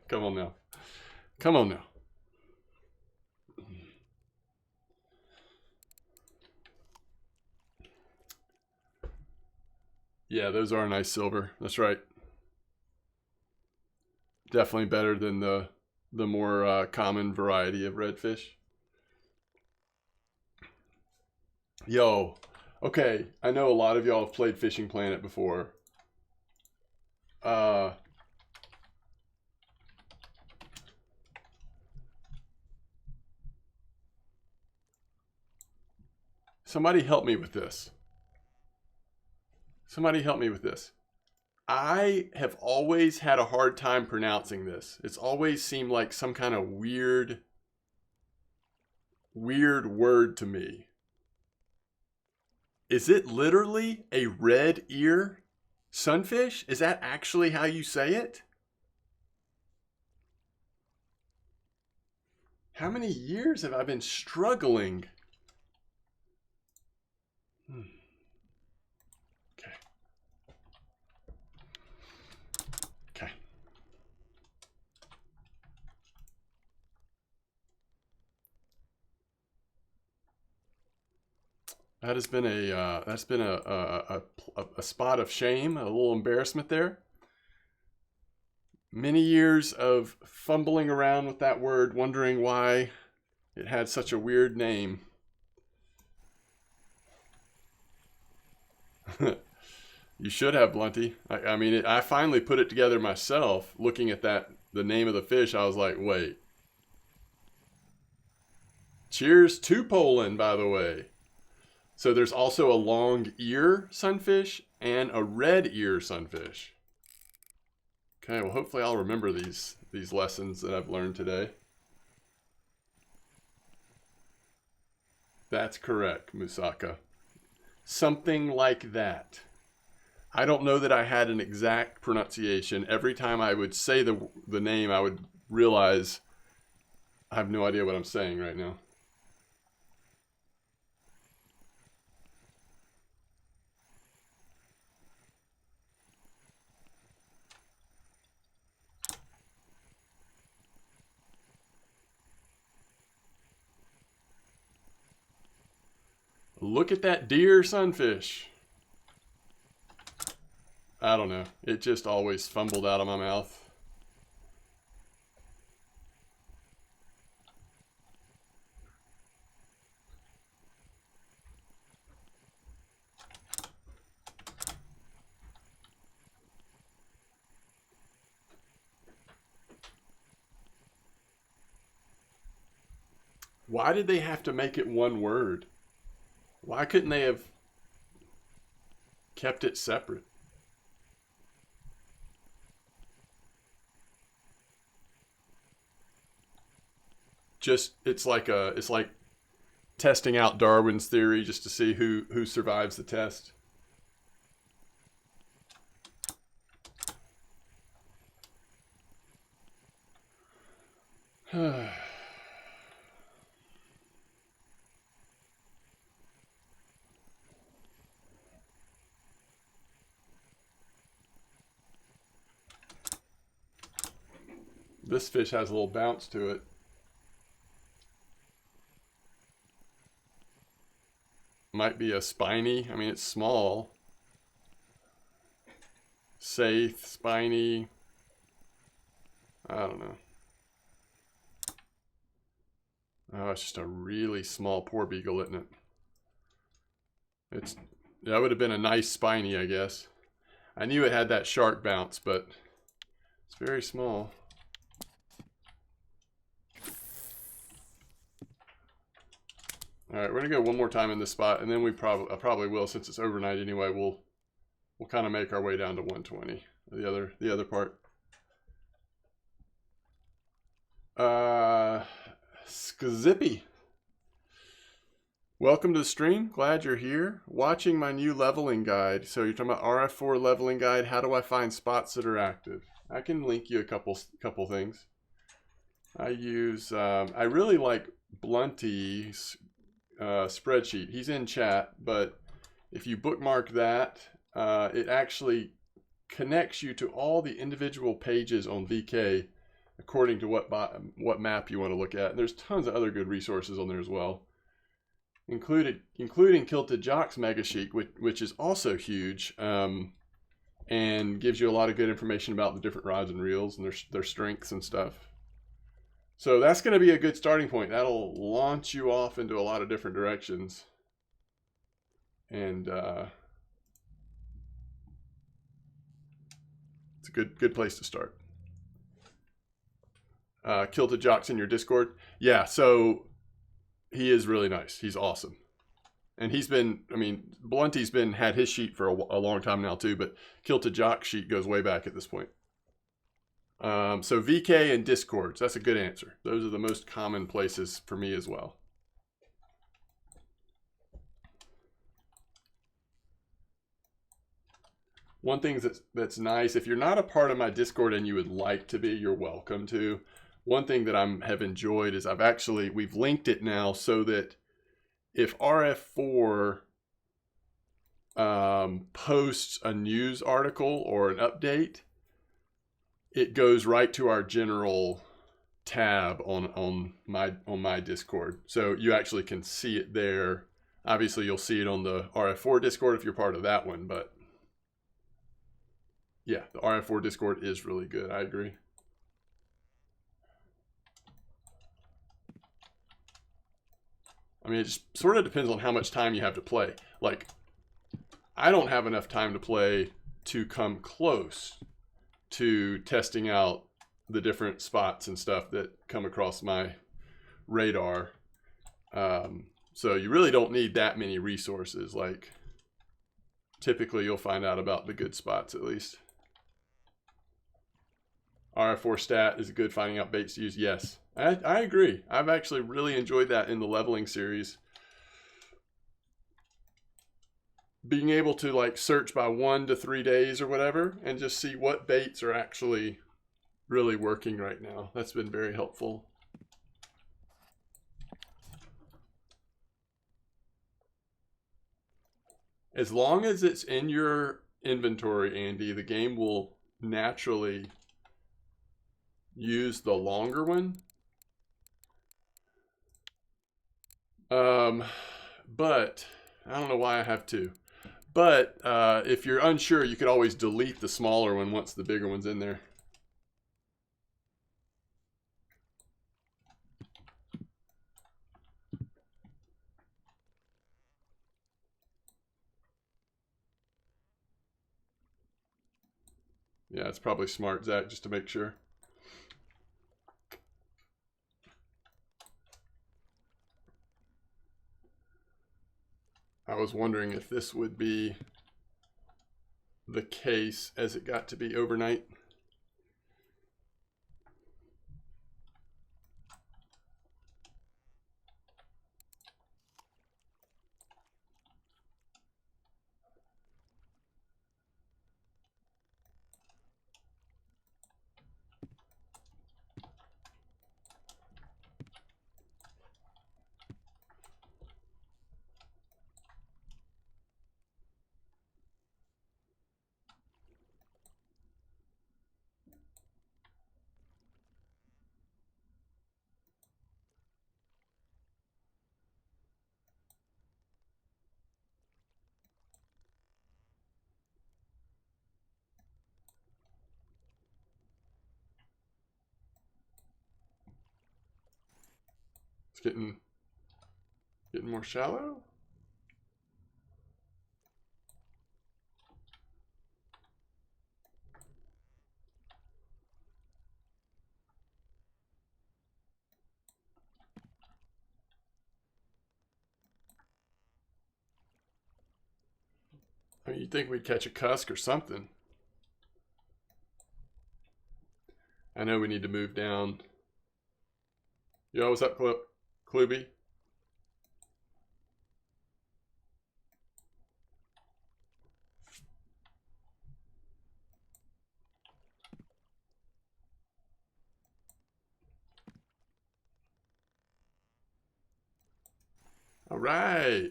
Come on now. Come on now. Yeah, those are a nice silver. That's right. Definitely better than the more common variety of redfish. Yo, okay, I know a lot of y'all have played Fishing Planet before. Somebody help me with this. Somebody help me with this. I have always had a hard time pronouncing this. It's always seemed like some kind of weird word to me. Is it literally a red ear sunfish? Is that actually how you say it? How many years have I been struggling? Okay. Okay. That has been a spot of shame, a little embarrassment there. Many years of fumbling around with that word, wondering why it had such a weird name. You should have, Blunty. I mean, I finally put it together myself. Looking at the name of the fish, I was like, wait. Cheers to Poland, by the way. So there's also a long ear sunfish and a red ear sunfish. Okay, well hopefully I'll remember these lessons that I've learned today. That's correct, Musaka. Something like that. I don't know that I had an exact pronunciation. Every time I would say the name, I would realize I have no idea what I'm saying right now. Look at that deer sunfish. I don't know. It just always fumbled out of my mouth. Why did they have to make it one word? Why couldn't they have kept it separate? Just it's like testing out Darwin's theory just to see who survives the test. This fish has a little bounce to it. Might be a spiny. I mean, it's small. Saith, spiny. I don't know. Oh, it's just a really small poor beagle, isn't it? That would have been a nice spiny, I guess. I knew it had that shark bounce, but it's very small. All right, we're gonna go one more time in this spot, and then I probably will, since it's overnight anyway. We'll kind of make our way down to 120. The other part. Skazippy. Welcome to the stream. Glad you're here. Watching my new leveling guide. So you're talking about RF4 leveling guide. How do I find spots that are active? I can link you a couple things. I really like Blunty's spreadsheet. He's in chat, but if you bookmark that, it actually connects you to all the individual pages on VK according to what map you want to look at. And there's tons of other good resources on there as well, including Kilted Jock's mega sheet, which is also huge, and gives you a lot of good information about the different rods and reels and their strengths and stuff. So that's going to be a good starting point. That'll launch you off into a lot of different directions. And it's a good place to start. Kilted Jock's in your Discord. Yeah, so he is really nice. He's awesome. And he's been, I mean, Blunty's had his sheet for a long time now too, but Kilted Jock's sheet goes way back at this point. So VK and Discords, that's a good answer. Those are the most common places for me as well. One thing that's nice, if you're not a part of my Discord and you would like to be, you're welcome to. One thing that have enjoyed is we've linked it now so that if RF4 posts a news article or an update, it goes right to our general tab on my Discord. So you actually can see it there. Obviously you'll see it on the RF4 Discord if you're part of that one, but yeah, the RF4 Discord is really good. I agree. I mean, it just sort of depends on how much time you have to play. Like, I don't have enough time to play to come close to testing out the different spots and stuff that come across my radar. So you really don't need that many resources. Like, typically you'll find out about the good spots at least. RF4 stat is good finding out baits to use. Yes, I agree. I've actually really enjoyed that in the leveling series. Being able to like search by 1 to 3 days or whatever and just see what baits are actually really working right now. That's been very helpful. As long as it's in your inventory, Andy, the game will naturally use the longer one. But I don't know why I have two. But if you're unsure, you could always delete the smaller one once the bigger one's in there. Yeah, it's probably smart, Zach, just to make sure. I was wondering if this would be the case as it got to be overnight. It's getting more shallow. I mean, you'd think we'd catch a cusk or something. I know we need to move down. Yo, what's up, Kluby? All right.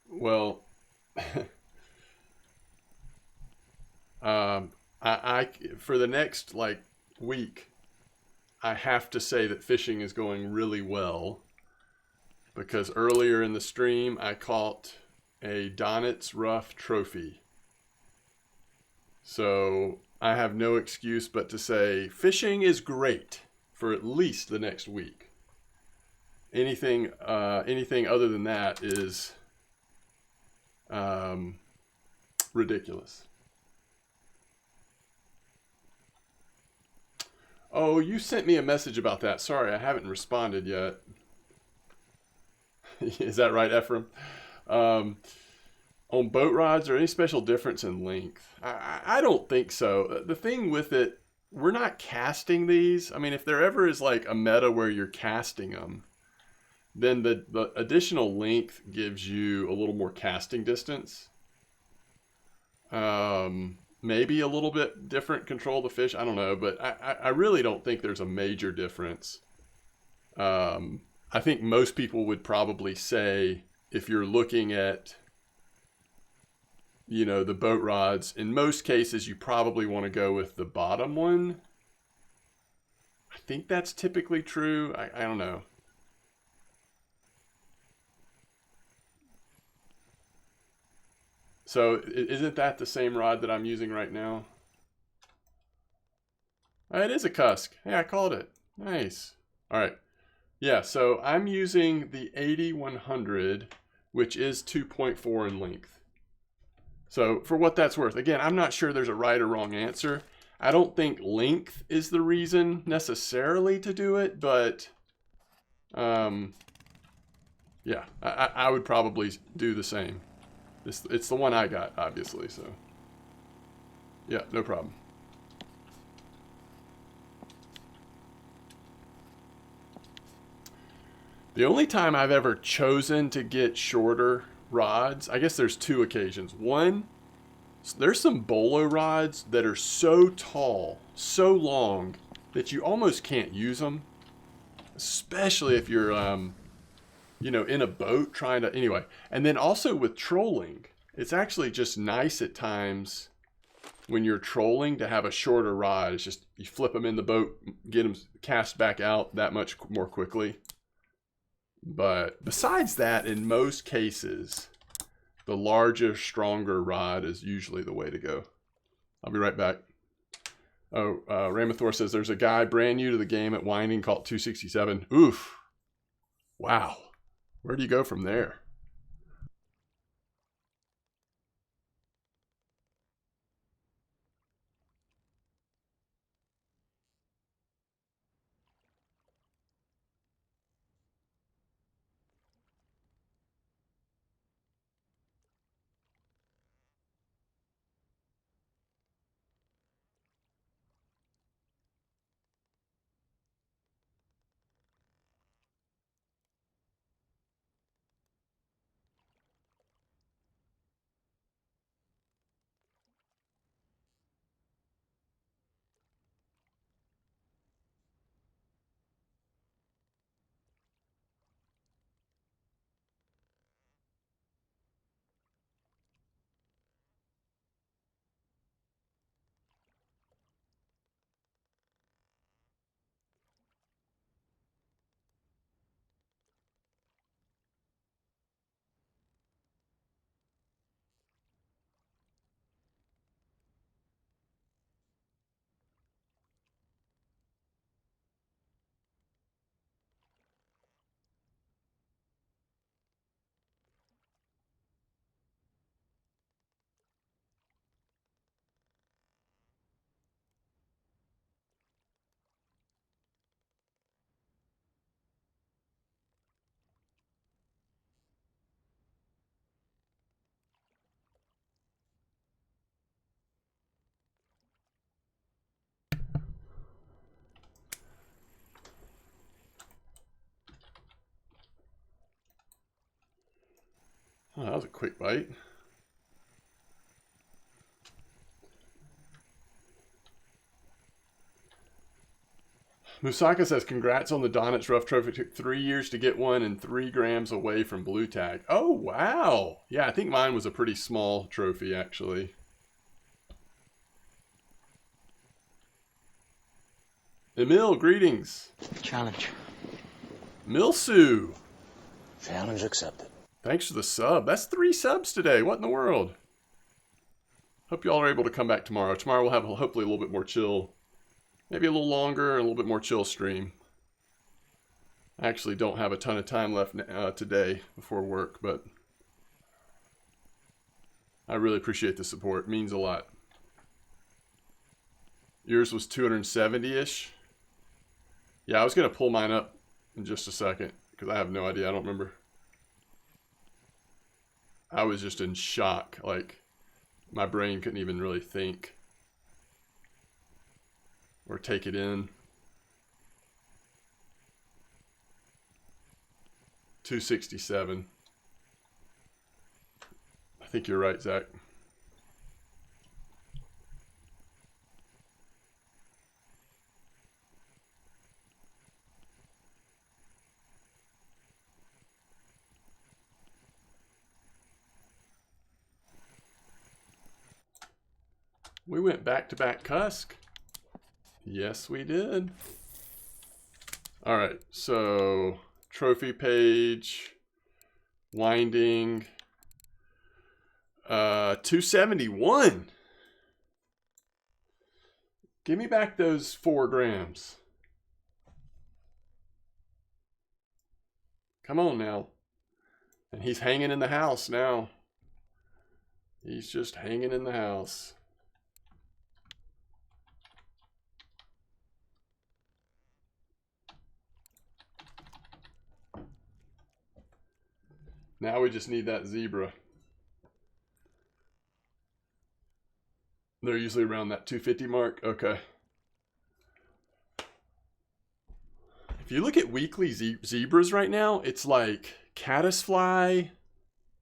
Well, I for the next like week, I have to say that fishing is going really well because earlier in the stream I caught a Donitz Ruff trophy. So I have no excuse but to say fishing is great for at least the next week. Anything other than that is ridiculous. Oh, you sent me a message about that. Sorry, I haven't responded yet. Is that right, Ephraim? On boat rods, or any special difference in length? I don't think so. The thing with it, we're not casting these. I mean, if there ever is like a meta where you're casting them, then the additional length gives you a little more casting distance. Maybe a little bit different control of the fish. I don't know, but I really don't think there's a major difference. I think most people would probably say if you're looking at, you know, the boat rods, in most cases you probably want to go with the bottom one. I think that's typically true. I don't know. So isn't that the same rod that I'm using right now? It is a Cusk. Hey, I called it. Nice. All right. Yeah, so I'm using the 8100, which is 2.4 in length. So for what that's worth, again, I'm not sure there's a right or wrong answer. I don't think length is the reason necessarily to do it, but yeah, I would probably do the same. It's the one I got, obviously, so yeah, no problem. The only time I've ever chosen to get shorter rods, I guess there's two occasions. One, there's some bolo rods that are so tall, so long, that you almost can't use them, especially if you're, you know, in a boat trying to, anyway. And then also with trolling, it's actually just nice at times when you're trolling to have a shorter rod. It's just, you flip them in the boat, get them cast back out that much more quickly. But besides that, in most cases, the larger, stronger rod is usually the way to go. I'll be right back. Oh, Ramathor says there's a guy brand new to the game at Winding called 267. Oof. Wow. Where do you go from there? Oh, that was a quick bite. Musaka says, congrats on the Donitz Rough Trophy. It took 3 years to get one and 3 grams away from blue tag. Oh, wow. Yeah, I think mine was a pretty small trophy, actually. Emil, greetings. Challenge. Milsu. Challenge accepted. Thanks for the sub. That's 3 subs today. What in the world? Hope y'all are able to come back tomorrow. Tomorrow we'll have hopefully a little bit more chill. Maybe a little longer and a little bit more chill stream. I actually don't have a ton of time left today before work, but I really appreciate the support. It means a lot. Yours was 270-ish. Yeah, I was going to pull mine up in just a second because I have no idea. I don't remember. I was just in shock. Like, my brain couldn't even really think or take it in. 267. I think you're right, Zach. We went back-to-back Cusk. Yes, we did. All right, so trophy page, Winding, 271. Give me back those 4 grams. Come on now. And he's hanging in the house now. He's just hanging in the house. Now we just need that zebra. They're usually around that 250 mark. Okay. If you look at weekly zebras right now, it's like caddisfly,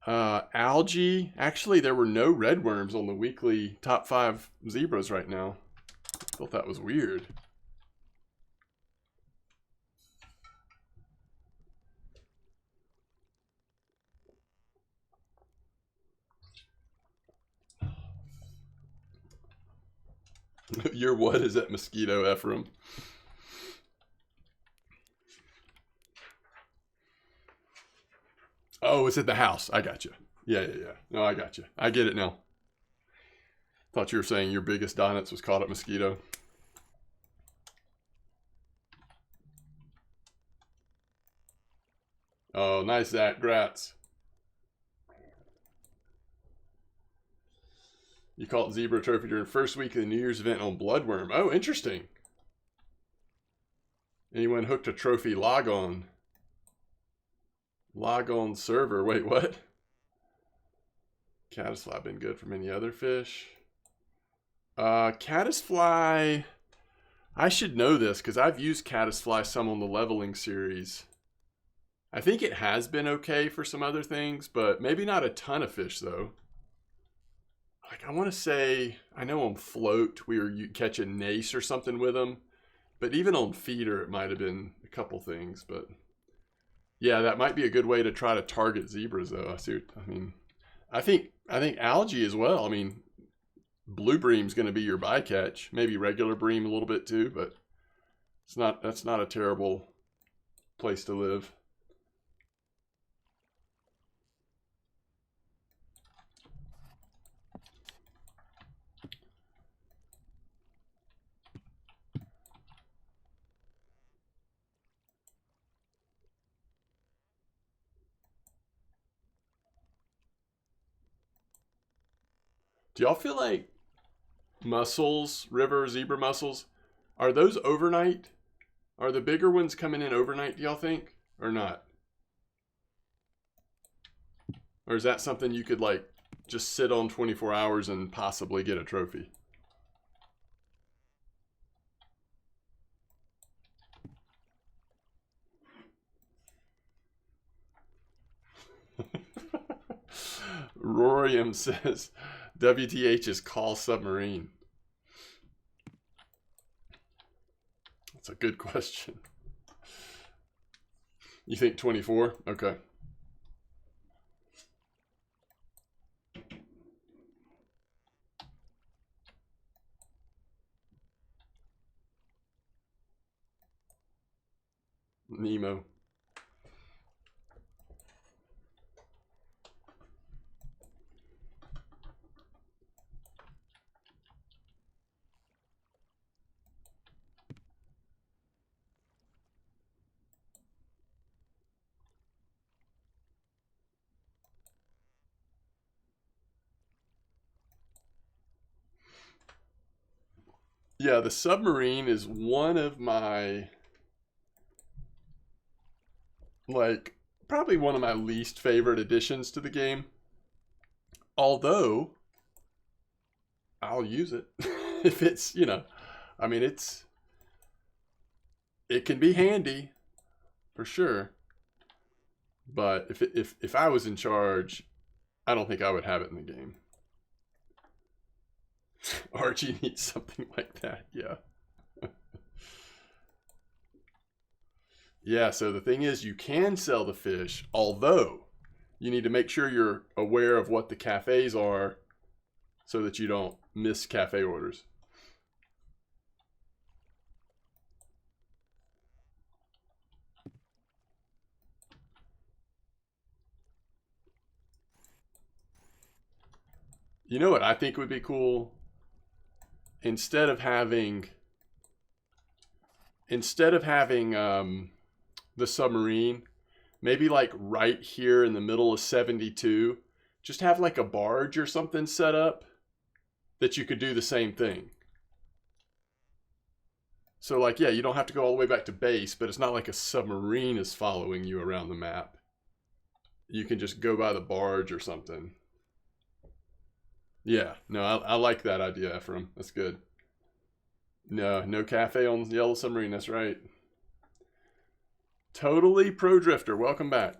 algae. Actually, there were no redworms on the weekly top 5 zebras right now. I thought that was weird. Your what is that mosquito, Ephraim? Oh, it's at the house. I got you. Yeah. No, I got you. I get it now. Thought you were saying your biggest Donitz was caught at mosquito. Oh, nice, Zach. Grats. You caught zebra trophy during the first week of the New Year's event on bloodworm. Oh, interesting. Anyone hooked a trophy logon? Logon server. Wait, what? Caddisfly been good for many other fish. Caddisfly, I should know this because I've used caddisfly some on the leveling series. I think it has been okay for some other things, but maybe not a ton of fish though. Like I want to say, I know on float we were catching nace or something with them, but even on feeder it might have been a couple things. But yeah, that might be a good way to try to target zebras though. I think algae as well. I mean, blue bream's going to be your bycatch. Maybe regular bream a little bit too, but that's not a terrible place to live. Do y'all feel like mussels, river zebra mussels, are those overnight? Are the bigger ones coming in overnight, do y'all think? Or not? Or is that something you could like just sit on 24 hours and possibly get a trophy? Rorium says WTH is call submarine. That's a good question. You think 24? Okay. Nemo. Yeah, the submarine is one of my, like, probably one of my least favorite additions to the game. Although, I'll use it if it's, I mean, it can be handy for sure. But if I was in charge, I don't think I would have it in the game. Archie needs something like that, yeah. Yeah, so the thing is, you can sell the fish, although you need to make sure you're aware of what the cafes are so that you don't miss cafe orders. You know what I think would be cool? Instead of having the submarine, maybe like right here in the middle of 72, just have like a barge or something set up that you could do the same thing. So like, yeah, you don't have to go all the way back to base, but it's not like a submarine is following you around the map. you can just go by the barge or something. Yeah, no, I like that idea, Ephraim. That's good. No cafe on Yellow Submarine. That's right. Totally Pro Drifter. Welcome back.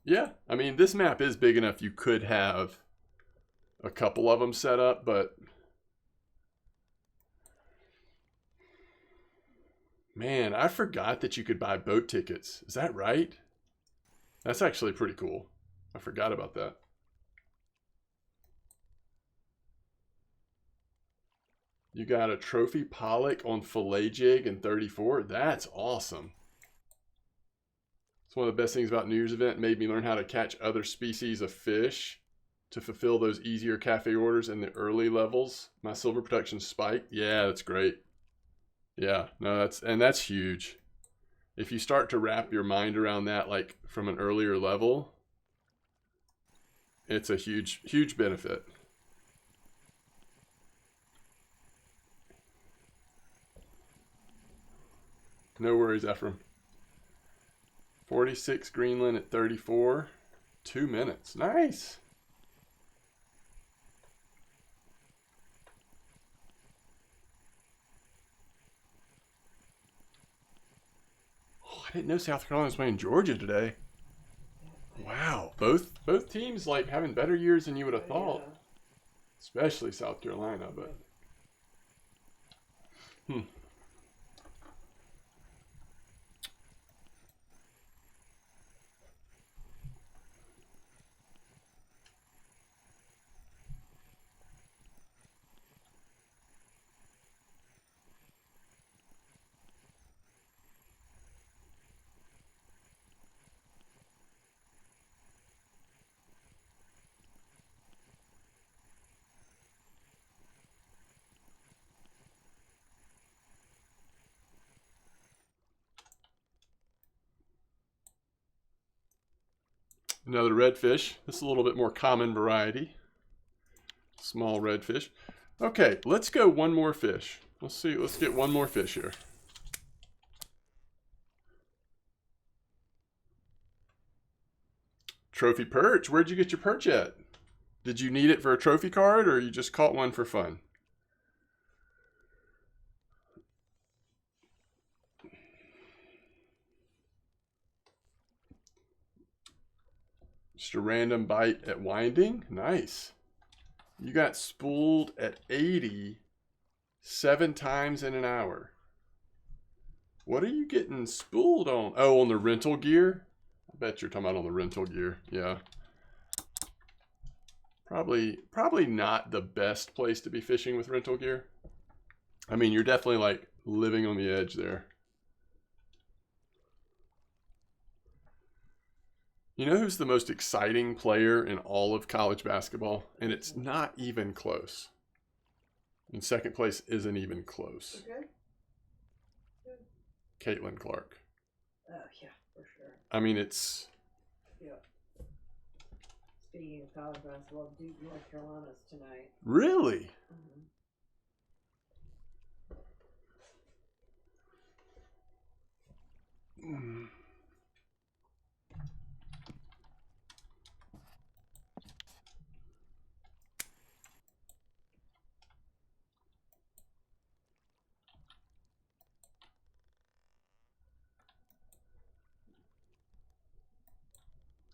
Yeah, I mean, this map is big enough you could have a couple of them set up, but man, I forgot that you could buy boat tickets. Is that right? That's actually pretty cool. I forgot about that. You got a trophy pollock on fillet jig in 34. That's awesome. It's one of the best things about New Year's event. It made me learn how to catch other species of fish to fulfill those easier cafe orders in the early levels. My silver production spiked. Yeah, that's great. Yeah, no, that's huge. If you start to wrap your mind around that, like from an earlier level, it's a huge benefit. No worries, Ephraim. 46 Greenland at 34. 2 minutes. Nice. Oh, I didn't know South Carolina was playing Georgia today. Wow. Both teams like having better years than you would have thought. Yeah. Especially South Carolina, but another redfish. This is a little bit more common variety. Small redfish. Okay, let's go one more fish. Let's see. Let's get one more fish here. Trophy perch. Where'd you get your perch at? Did you need it for a trophy card or you just caught one for fun? Just a random bite at winding. Nice. You got spooled at 80 7 times in an hour. What are you getting spooled on? Oh, on the rental gear? I bet you're talking about on the rental gear. Yeah. Probably not the best place to be fishing with rental gear. I mean, you're definitely like living on the edge there. You know who's the most exciting player in all of college basketball? And it's not even close. And second place isn't even close. Okay. Caitlin Clark. Oh, yeah, for sure. I mean, it's... Yeah. Speaking of college basketball, Duke, North Carolina's tonight. Really? Mm.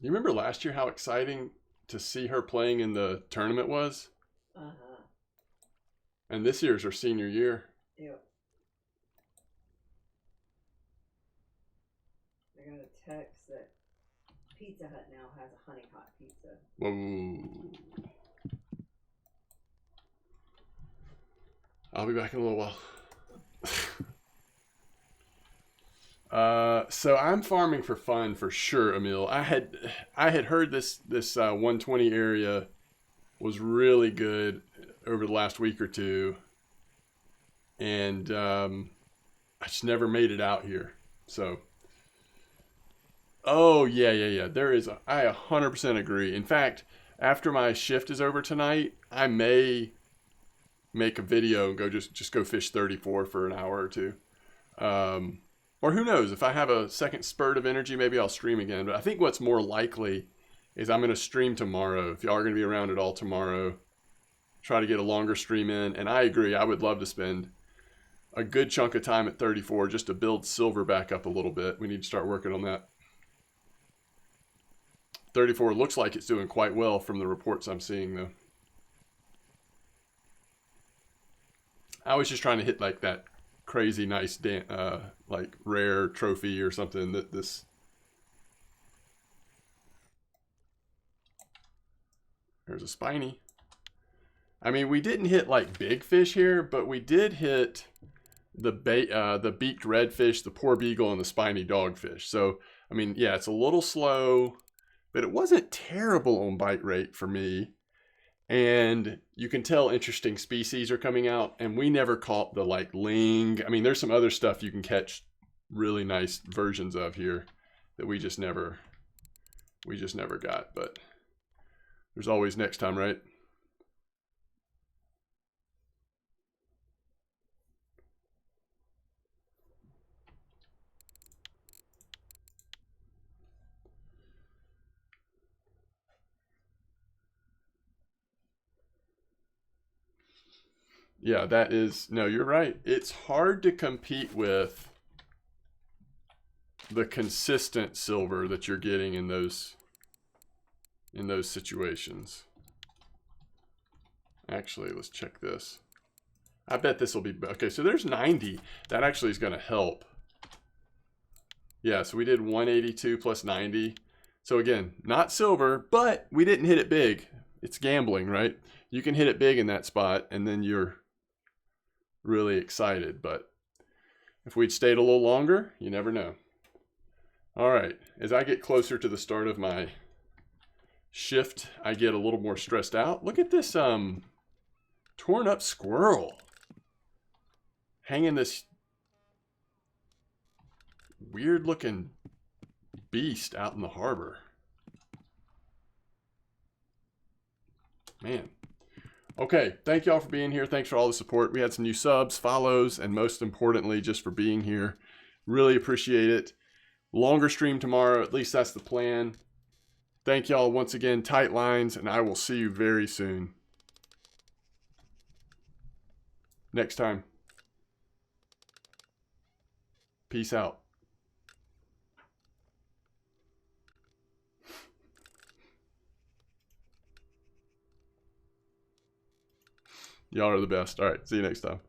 You remember last year how exciting to see her playing in the tournament was? Uh-huh. And this year's her senior year. Yeah. I got a text that Pizza Hut now has a honey hot pizza. Whoa. I'll be back in a little while. So I'm farming for fun for sure, Emil. I had heard this 120 area was really good over the last week or two, and I just never made it out here. So, oh yeah. There is. I 100% agree. In fact, after my shift is over tonight, I may make a video and go just go fish 34 for an hour or two. Or who knows, if I have a second spurt of energy, maybe I'll stream again. But I think what's more likely is I'm going to stream tomorrow. If y'all are going to be around at all tomorrow, try to get a longer stream in. And I agree, I would love to spend a good chunk of time at 34 just to build silver back up a little bit. We need to start working on that. 34 looks like it's doing quite well from the reports I'm seeing, though. I was just trying to hit like that crazy nice like rare trophy or something that this. There's a spiny. I mean, we didn't hit like big fish here, but we did hit the beaked redfish, the poor beagle, and the spiny dogfish. So, I mean, yeah, it's a little slow, but it wasn't terrible on bite rate for me. And you can tell interesting species are coming out, and we never caught the like ling. I mean, there's some other stuff you can catch really nice versions of here that we just never got, but there's always next time, right? Yeah, that is, no, you're right. It's hard to compete with the consistent silver that you're getting in those situations. Actually, let's check this. I bet this will be, okay, so there's 90. That actually is going to help. Yeah, so we did 182 plus 90. So again, not silver, but we didn't hit it big. It's gambling, right? You can hit it big in that spot, and then you're really excited. But if we'd stayed a little longer, you never know. All right, as I get closer to the start of my shift, I get a little more stressed out. Look at this torn up squirrel hanging this weird looking beast out in the harbor. Man. Okay, thank y'all for being here. Thanks for all the support. We had some new subs, follows, and most importantly, just for being here. Really appreciate it. Longer stream tomorrow, at least that's the plan. Thank y'all once again. Tight lines, and I will see you very soon. Next time. Peace out. Y'all are the best. All right, see you next time.